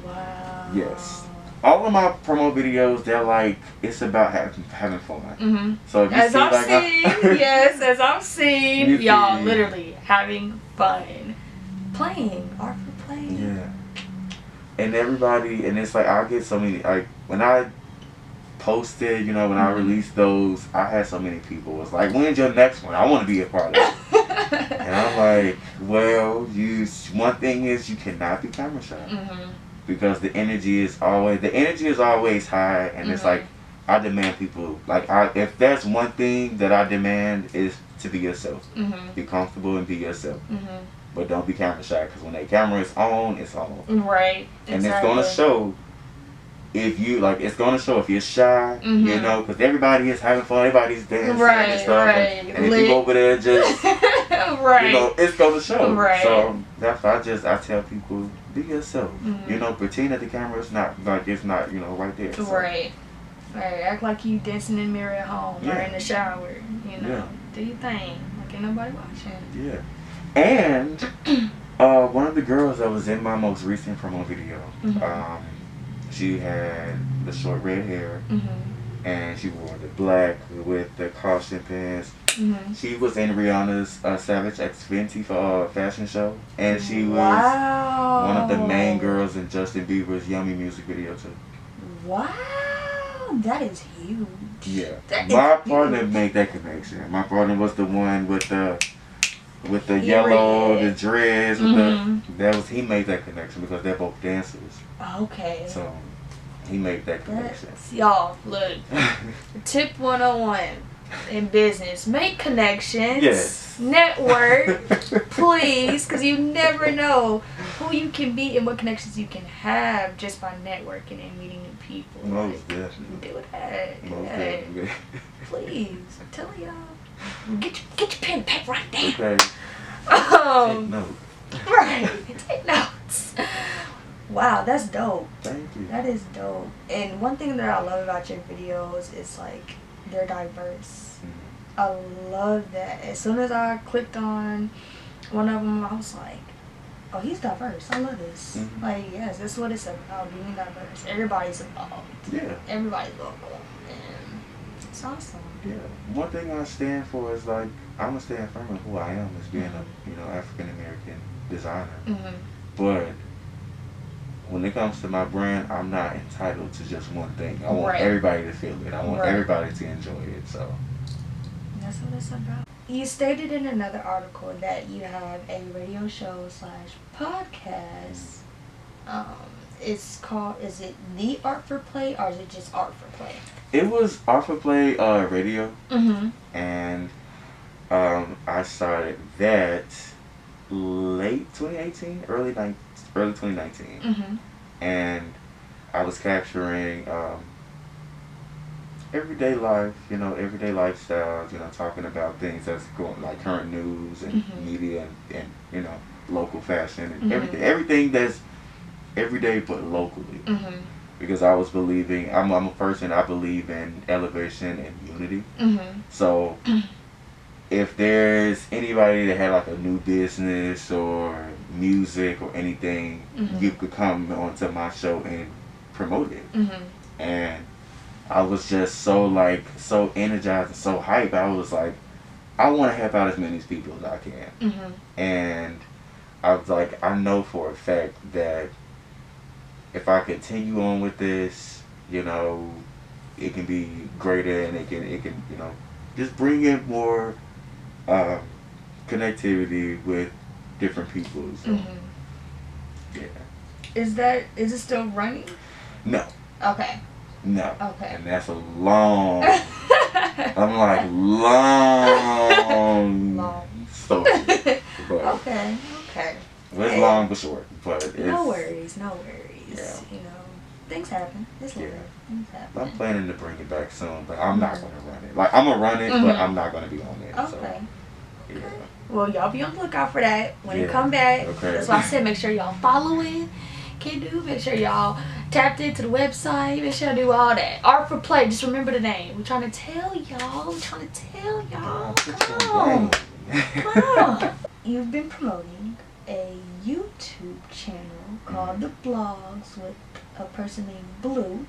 Wow. Yes. All of my promo videos, they're like, it's about having fun. So if you as see, I've like, seen, yes, as I've seen, y'all literally having fun. Playing, art for playing. Yeah. And everybody, and it's like, I get so many, like, when I posted, you know, when I released those, I had so many people. It's like, when's your next one? I want to be a part of it. And I'm like, well, one thing is you cannot be camera shy. Because the energy is always high, and it's like, I demand people, like, if there's one thing that I demand is to be yourself. Be comfortable and be yourself. but don't be camera shy, because when that camera is on, it's on. Right. And it's gonna show if you like. It's gonna show if you're shy, you know, because everybody is having fun, everybody's dancing and stuff. And if you go over there just, right, you know, it's gonna show. Right. So that's why I tell people, be yourself. You know, pretend that the camera is not like it's not, you know, right there. So. Right. Right. Act like you dancing in the mirror at home or in the shower. You know, do your thing. Like ain't nobody watching. Yeah. And one of the girls that was in my most recent promo video, she had the short red hair, and she wore the black with the caution pants. She was in Rihanna's Savage X Fenty fashion show, and she was one of the main girls in Justin Bieber's Yummy music video too. Wow, that is huge. Yeah, my partner made that connection. My partner was the one with the yellow, the dreads, with he made that connection because they're both dancers. Okay. So he made that connection. Y'all, look. Tip 101 in business: make connections. Yes. Network, please, because you never know who you can meet and what connections you can have just by networking and meeting new people. Most definitely. Do that. Most definitely. Please, I'm telling y'all. Get your pen and paper right there. Okay. Take notes. Right. Take notes. Wow, that's dope. Thank you. That is dope. And one thing that I love about your videos is like they're diverse. I love that. As soon as I clicked on one of them, I was like, oh, he's diverse. I love this. Like, yes, that's what it's about, being diverse. Everybody's involved. Yeah. Everybody's local. And it's awesome. Yeah. One thing I stand for is like, I'm going to stand firm in who I am as being a, African-American designer. But when it comes to my brand, I'm not entitled to just one thing. I want everybody to feel it. I want everybody to enjoy it. So that's what it's about. You stated in another article that you have a radio show / podcast. It's called, is it The Art for Play or is it just Art for Play? It was Art for Play radio. And I started that late 2018, early 2019. And I was capturing everyday life, everyday lifestyles, talking about things that's going, like current news and media and local fashion and everything that's everyday but locally. Because I was believing, I'm a person, I believe in elevation and unity. So if there's anybody that had like a new business or music or anything, you could come onto my show and promote it. And I was just so energized and so hyped. I was like, I want to help out as many people as I can. And I was like, I know for a fact that if I continue on with this, it can be greater and it can just bring in more connectivity with different people. So, yeah. Is it still running? No. Okay. No. Okay. And that's a long, long story. But, okay. Well, it's long but short. But it's, no worries. Yeah. Things happen. It's life. Things happen. I'm planning to bring it back soon, but I'm not going to run it. Like, I'm going to run it, but I'm not going to be on it. Okay. So, yeah. Well, y'all be on the lookout for that when it come back. Okay. That's why I said make sure y'all following Kendu. Make sure y'all tapped into the website. Make sure y'all do all that. Art for Play. Just remember the name. We're trying to tell y'all. Come on. You've been promoting a YouTube channel called The Blogs with a person named Blue.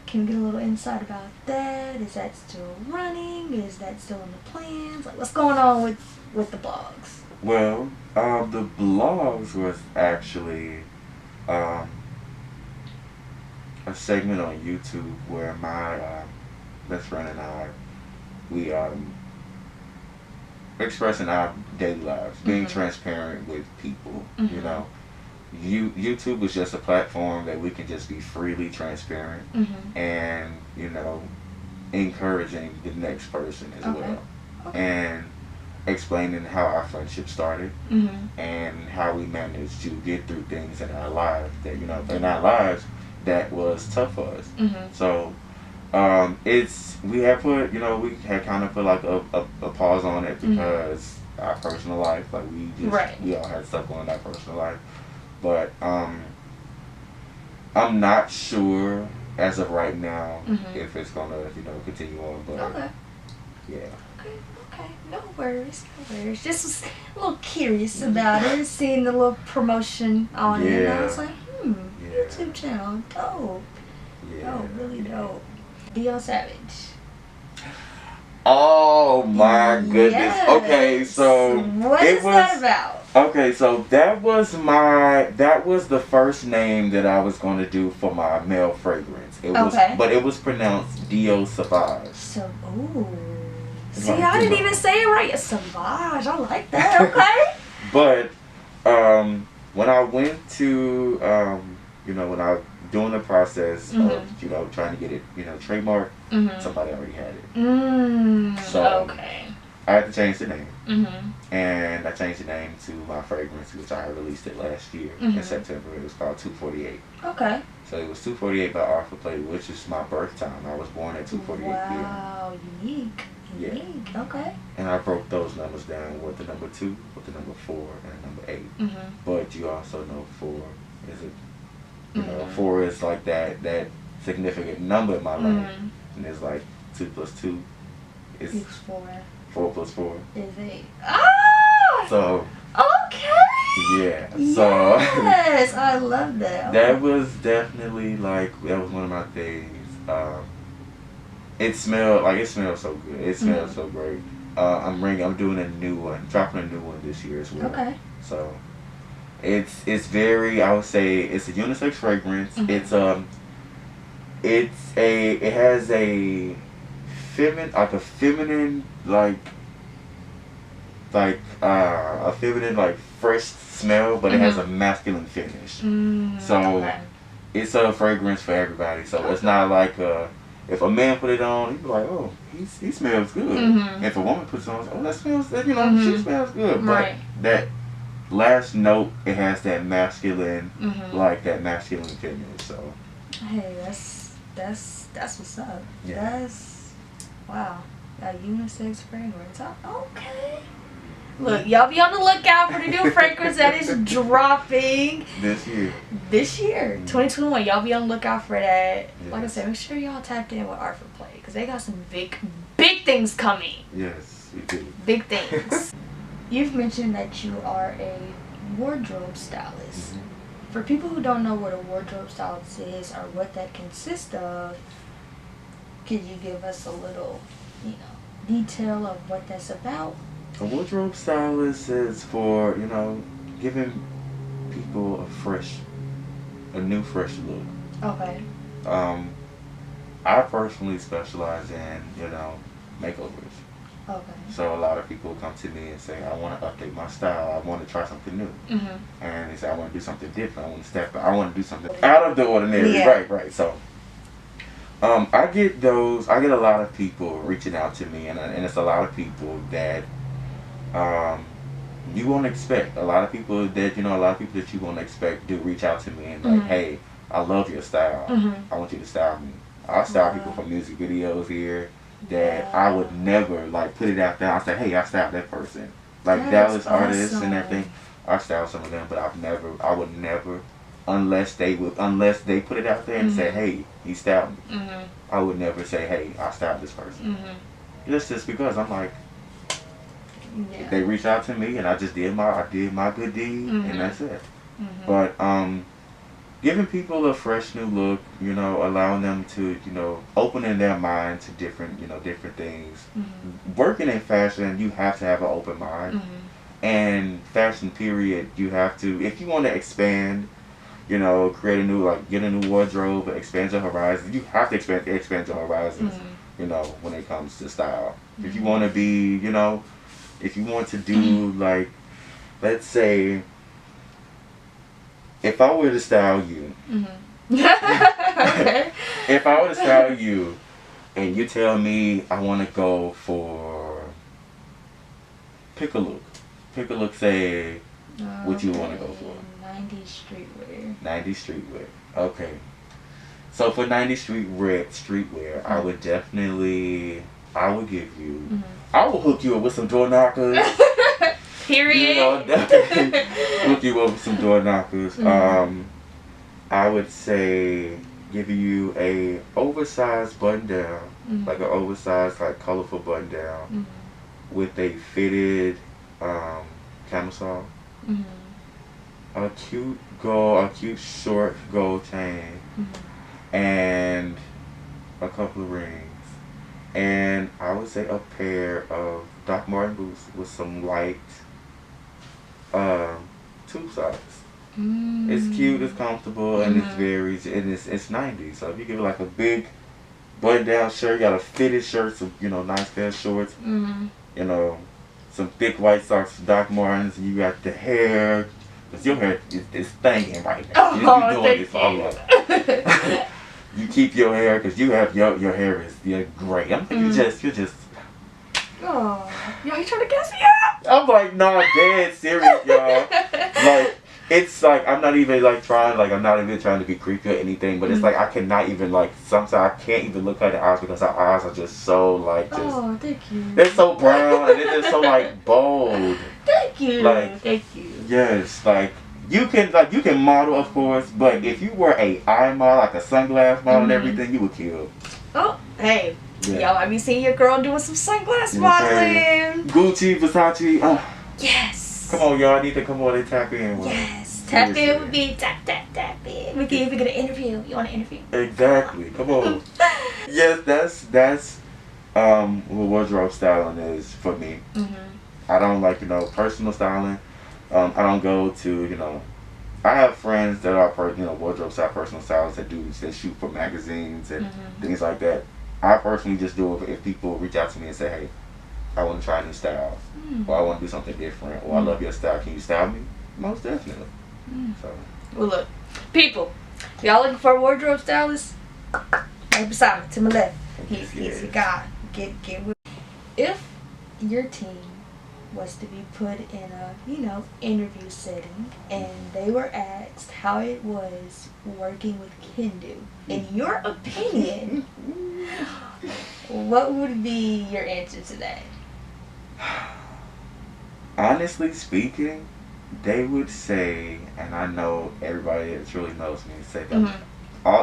Can we get a little insight about that? Is that still running? Is that still in the plans? Like, what's going on with the blogs? Well, the blogs was actually a segment on YouTube where my best friend and I, we expressing our daily lives, being transparent with people. YouTube is just a platform that we can just be freely transparent and encouraging the next person as well. And explaining how our friendship started Mm-hmm. and how we managed to get through things in our lives that in our lives that was tough for us. Mm-hmm. So it's we had put we had kind of put like a pause on it because our personal life, like we all had stuff going on in our personal life, but I'm not sure as of right now if it's gonna continue on, but Okay. yeah. Okay. No worries. Just was a little curious about it, seeing the little promotion on it, and I was like, YouTube channel, dope. Yeah. Oh, really dope. Dio Savage. Oh my goodness. Yes. Okay, so what is that about? Okay, so that was the first name that I was going to do for my male fragrance. It was, but it was pronounced Dio Savage. So, ooh. See, I didn't even say it right. Savage. I like that. Okay. But when I went to when I was doing the process of trying to get it trademarked, somebody already had it. So I had to change the name. And I changed the name to my fragrance, which I released it last year in September. It was called 248. Okay. So it was 248 by Artivply, which is my birth time. I was born at 248 Wow, unique. Yeah. Okay. And I broke those numbers down with the number 2, with the number 4, and the number 8. But you also know 4 is 4 is like that significant number in my life. And it's like 2 plus 2 is 4. 4 plus 4 is 8. Ah! So. Okay. Yeah. So. Yes, I love that. That was definitely that was one of my things. It smelled so good. It smelled so great. I'm doing a new one, dropping a new one this year as well. Okay. So it's very, I would say it's a unisex fragrance. It has a feminine fresh smell, but it has a masculine finish. It's a fragrance for everybody. So it's not like if a man put it on, he'd be like, oh, he smells good. If a woman puts it on, oh, that smells, she smells good. But that last note, it has that masculine, that masculine finish. So. Hey, that's what's up. Yeah. That's wow. A unisex fragrance. Okay. Look, y'all be on the lookout for the new fragrance that is dropping this year, 2021. Y'all be on the lookout for that. Like I said, make sure y'all tapped in with Artivply because they got some big things coming. Yes, we do. Big things. You've mentioned that you are a wardrobe stylist. For people who don't know what a wardrobe stylist is or what that consists of, could you give us a little, detail of what that's about? A wardrobe stylist is for, giving people a new fresh look. Okay. I personally specialize in, makeovers. Okay. So a lot of people come to me and say, I want to update my style. I want to try something new. And they say, I want to do something different. I want to do something out of the ordinary. Yeah. Right. So I get a lot of people reaching out to me, and it's a lot of people that you won't expect. A lot of people that you won't expect do reach out to me and like, hey, I love your style. I want you to style me. I style people for music videos here that I would never put it out there. I say, hey, I styled that person. Dallas artists and everything. I styled some of them, but I would never, unless they put it out there and say, hey, he styled me. I would never say, hey, I styled this person. It's just because I'm like, they reached out to me and I just did my good deed and that's it. But giving people a fresh new look, allowing them to, opening their mind to different things. Working in fashion, you have to have an open mind. And fashion period, you have to, if you want to expand, create a new, get a new wardrobe, expand your horizons, you have to expand your horizons, when it comes to style. If you want to be, if you want to do, let's say, if I were to style you, if I were to style you, and you tell me I want to go for Pick a look. Pick a look. Say what you want to go for. 90s streetwear. 90s streetwear. Okay. So for 90s streetwear, I would definitely. I would give you. I will hook you up with some door knockers. Period. You know, definitely hook you up with some door knockers. I would say give you a oversized button down, like an oversized, like colorful button down, with a fitted camisole, a cute short gold chain, and a couple of rings. And I would say a pair of Doc Marten boots with some light tube socks. It's cute, it's comfortable, and it's 90s. So if you give it like a big button down shirt, you got a fitted shirt, some nice pair of shorts, some thick white socks, Doc Martens, and you got the hair, because your hair is thanging right now. You're doing this all up. You keep your hair because you have your hair is great. I'm thinking you're just. Oh, y'all, you trying to guess me out? I'm like, nah, dead serious, y'all. Like, it's like I'm not even trying to be creepy or anything, but it's like I cannot even sometimes I can't even look at the eyes because her eyes are just so just. Oh, thank you. They're so brown and they're just so bold. Thank you. Thank you. Yes, you can model, of course, but if you were a eye model, like a sunglass model and everything, you would kill. Oh, hey. Yeah. Y'all might be seeing your girl doing some sunglass modeling. Gucci, Versace. Yes. Come on, y'all need to come on and tap in. Yes. Tap in would be tap in. We can even get an interview. You want an interview? Exactly. Come on. Yes, that's what wardrobe styling is for me. I don't personal styling. I don't go to I have friends that are wardrobe style personal stylists that shoot for magazines and things like that. I personally just do it if people reach out to me and say, hey, I want to try a new style, or I want to do something different, or I love your style, can you style me? Most definitely. So. Well, look, people, y'all looking for a wardrobe stylist? Right beside me, to my left. He's a guy. Get with. If your team was to be put in a interview setting and they were asked how it was working with Kendu, in your opinion, what would be your answer to that? Honestly speaking, they would say, and I know everybody that truly knows me say that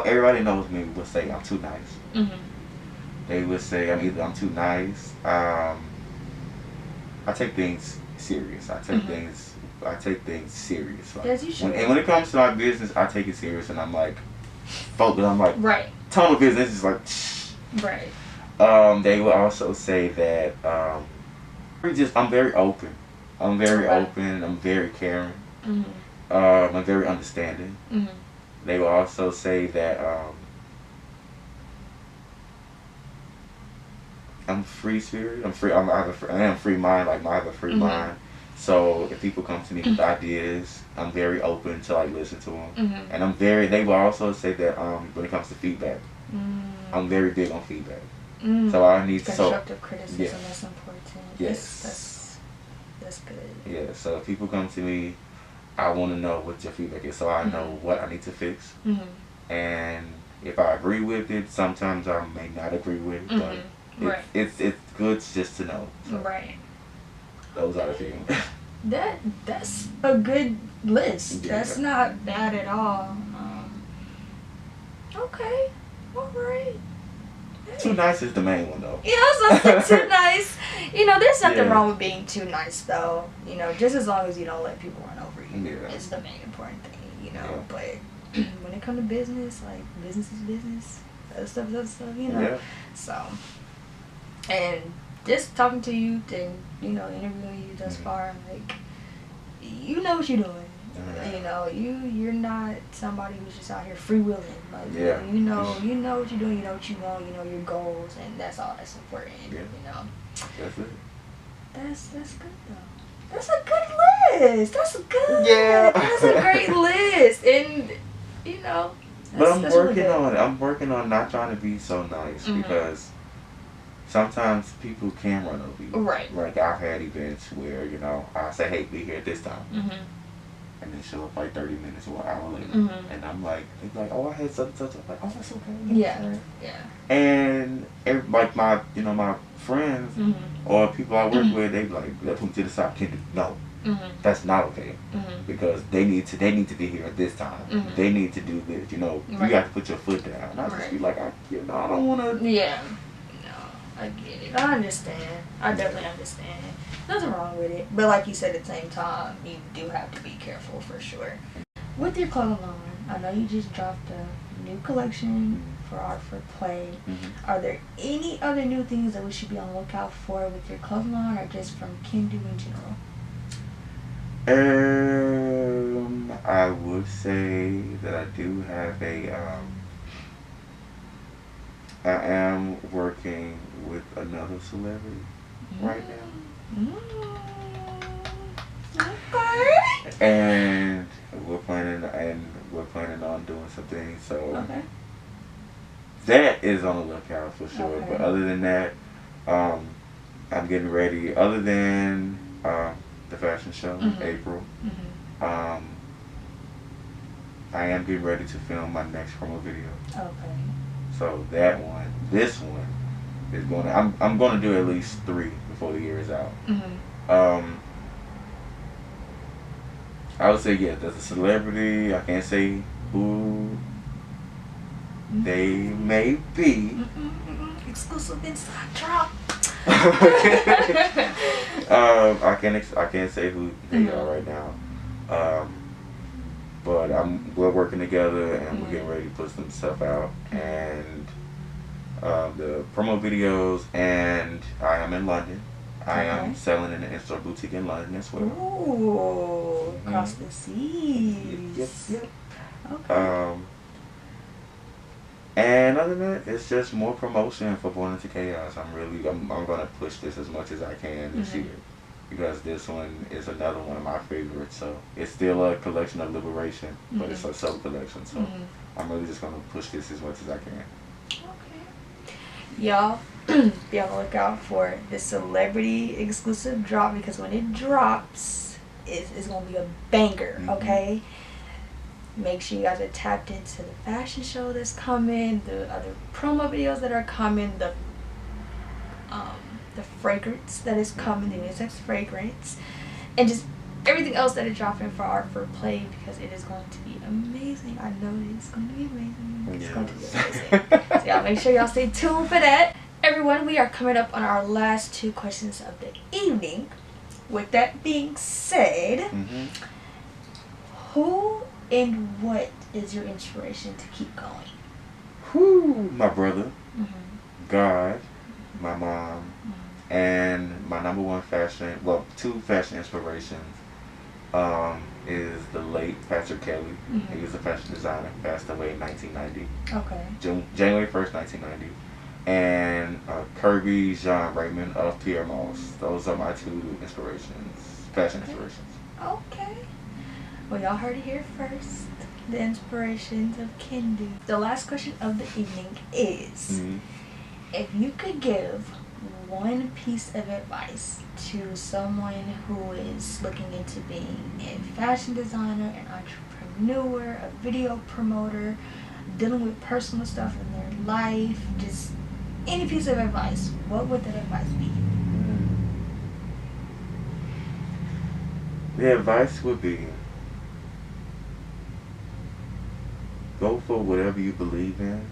everybody knows me would say I'm too nice. They would say I'm too nice. I take things serious. I take things serious. As you should. And when it comes to my business, I take it serious, and I'm focused. I'm right. Tunnel business is right. They will also say that I'm very open. I'm very open. I'm very caring. I'm very understanding. They will also say that I'm free spirit. I'm free. I am free mind. I have a free mind. So if people come to me with ideas, I'm very open to listen to them. And they will also say that when it comes to feedback, I'm very big on feedback. So I need constructive criticism. That's important. Yes. That's good. Yeah. So if people come to me, I want to know what your feedback is, so I know what I need to fix. And if I agree with it, sometimes I may not agree with it, but it's good just to know. So right. Those are the few. That's a good list. Yeah. That's not bad at all. Okay. All right. Too nice is the main one though. Yeah, so too nice. There's nothing wrong with being too nice though. Just as long as you don't let people run over you. Yeah. It's the main important thing. Yeah. But when it comes to business, business is business. Other stuff. Yeah. So, and just talking to you and interviewing you thus far, you know what you're doing. You're not somebody who's just out here freewheeling. You know what you're doing. You know what you want. You know your goals, and that's all that's important. Yeah. That's it. That's good though. That's a good list. That's good. Yeah. That's a great list, and But I'm working on it. I'm working on not trying to be so nice because sometimes people can run over you. Right. Like I've had events where I say, hey, be here at this time. Mm-hmm. And then show up like 30 minutes or an hour later. Mm-hmm. And I'm like, it's like, oh, I had such and such. I'm like, oh, that's okay. Yeah. Yeah. And like my friends or people I work with, they be like, let them to the side. Kendu, no, that's not okay. Because they need to be here at this time. They need to do this. You got to put your foot down. And I just be like, I don't want to. Yeah. No, I get it. I understand. I definitely understand. Nothing wrong with it. But like you said, at the same time, you do have to be careful for sure. With your clothing line, I know you just dropped a new collection for Artivply. Are there any other new things that we should be on the lookout for with your clothing line, or just from Kendu in general? I would say that I do have I am working with another celebrity right now. Okay. And we're planning on doing some things. So that is on the lookout for sure. Okay. But other than that, I'm getting ready. Other than the fashion show in April, I am getting ready to film my next promo video. Okay. So this one is going to. I'm going to do at least 3 before the year is out. I would say there's a celebrity. I can't say who they may be. Exclusive inside drop. I can't say who they are right now. But we're working together and we're getting ready to put some stuff out and the promo videos, and I am in London. I am selling in an in-store boutique in London as well. Ooh, across the seas. Yep. Okay. And other than that, it's just more promotion for Born Into Chaos. I'm gonna push this as much as I can this year, because this one is another one of my favorites. So it's still a collection of liberation, but it's a sub collection. So I'm really just gonna push this as much as I can. Okay. Y'all, be on the lookout for the celebrity exclusive drop, because when it drops, it's gonna be a banger. Okay. Make sure you guys are tapped into the fashion show that's coming, the other promo videos that are coming, the fragrance that is coming, the unisex fragrance, and just everything else that is dropping for Artivply, because it is going to be amazing. I know it's going to be amazing. It's going to be amazing. So y'all make sure y'all stay tuned for that. Everyone, we are coming up on our last 2 questions of the evening. With that being said, who and what is your inspiration to keep going? My brother, God, my mom, and my number 1 2 fashion inspirations is the late Patrick Kelly. He was a fashion designer, passed away in 1990. Okay. January 1st, 1990. And Kirby Jean Raymond of Pierre Moss. Those are my 2 fashion inspirations. Okay. Well, y'all heard it here first. The inspirations of Kendu. The last question of the evening is, if you could give one piece of advice to someone who is looking into being a fashion designer, an entrepreneur, a video promoter, dealing with personal stuff in their life, just any piece of advice, what would that advice be? The advice would be, go for whatever you believe in.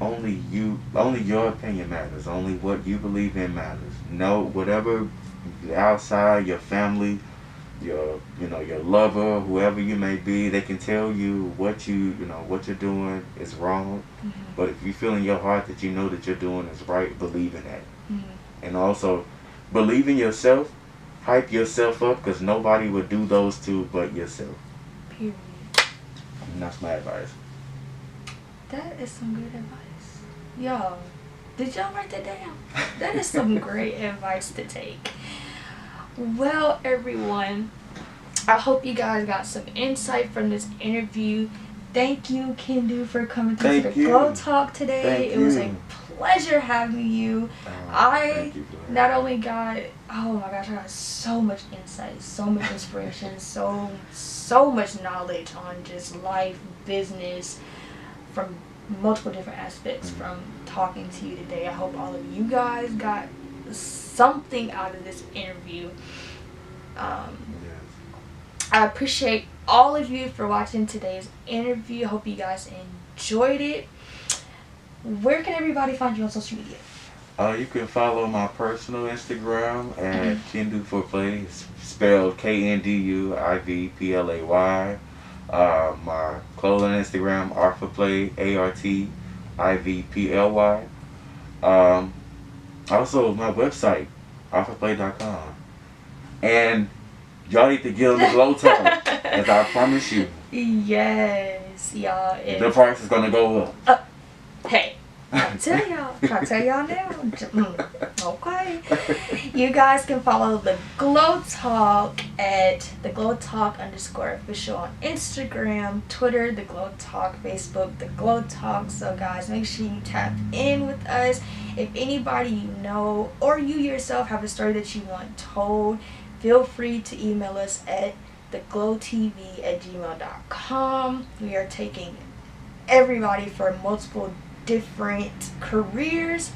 Only your opinion matters. Only what you believe in matters. No, whatever outside, your family, your lover, whoever you may be, they can tell you what what you're doing is wrong. But if you feel in your heart that you know that you're doing is right, believe in that. And also believe in yourself. Hype yourself up, because nobody would do those 2 but yourself. Period. And that's my advice. That is some good advice. Y'all, did y'all write that down? That is some great advice to take. Well, everyone, I hope you guys got some insight from this interview. Thank you, Kendu, for coming to the Glow Talk today. It was a pleasure having you. Thank you for that. Not only got, oh my gosh, I got so much insight, so much inspiration, so much knowledge on just life, business, from multiple different aspects from talking to you today. I hope all of you guys got something out of this interview. I appreciate all of you for watching today's interview. I hope you guys enjoyed it. Where can everybody find you on social media? You can follow my personal Instagram at Kendu for Play. It's spelled KNDUIVPLAY. My clothing Instagram, Artivply, ARTIVPLY. Also my website, artivply.com. And y'all need to get on the Glow Talk, as I promise you. Yes, y'all. The price is gonna go up. Hey, I'll tell y'all now. Okay. You guys can follow The Glow Talk at TheGlow_Talk_ official on Instagram, Twitter, The Glow Talk, Facebook, The Glow Talk. So guys, make sure you tap in with us. If anybody you know or you yourself have a story that you want told, feel free to email us at theglowtv@gmail.com. We are taking everybody for multiple different careers,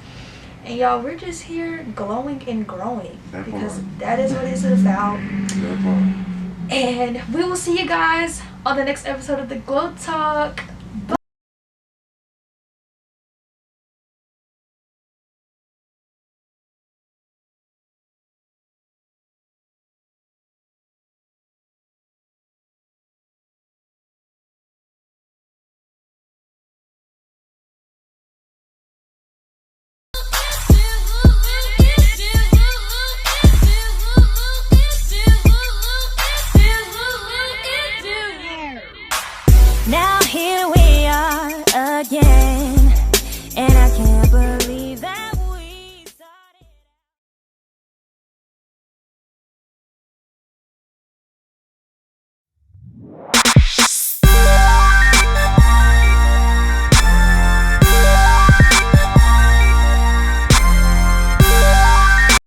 and y'all, we're just here glowing and growing, because that is what it's about. And we will see you guys on the next episode of The Glow Talk. Now here we are again.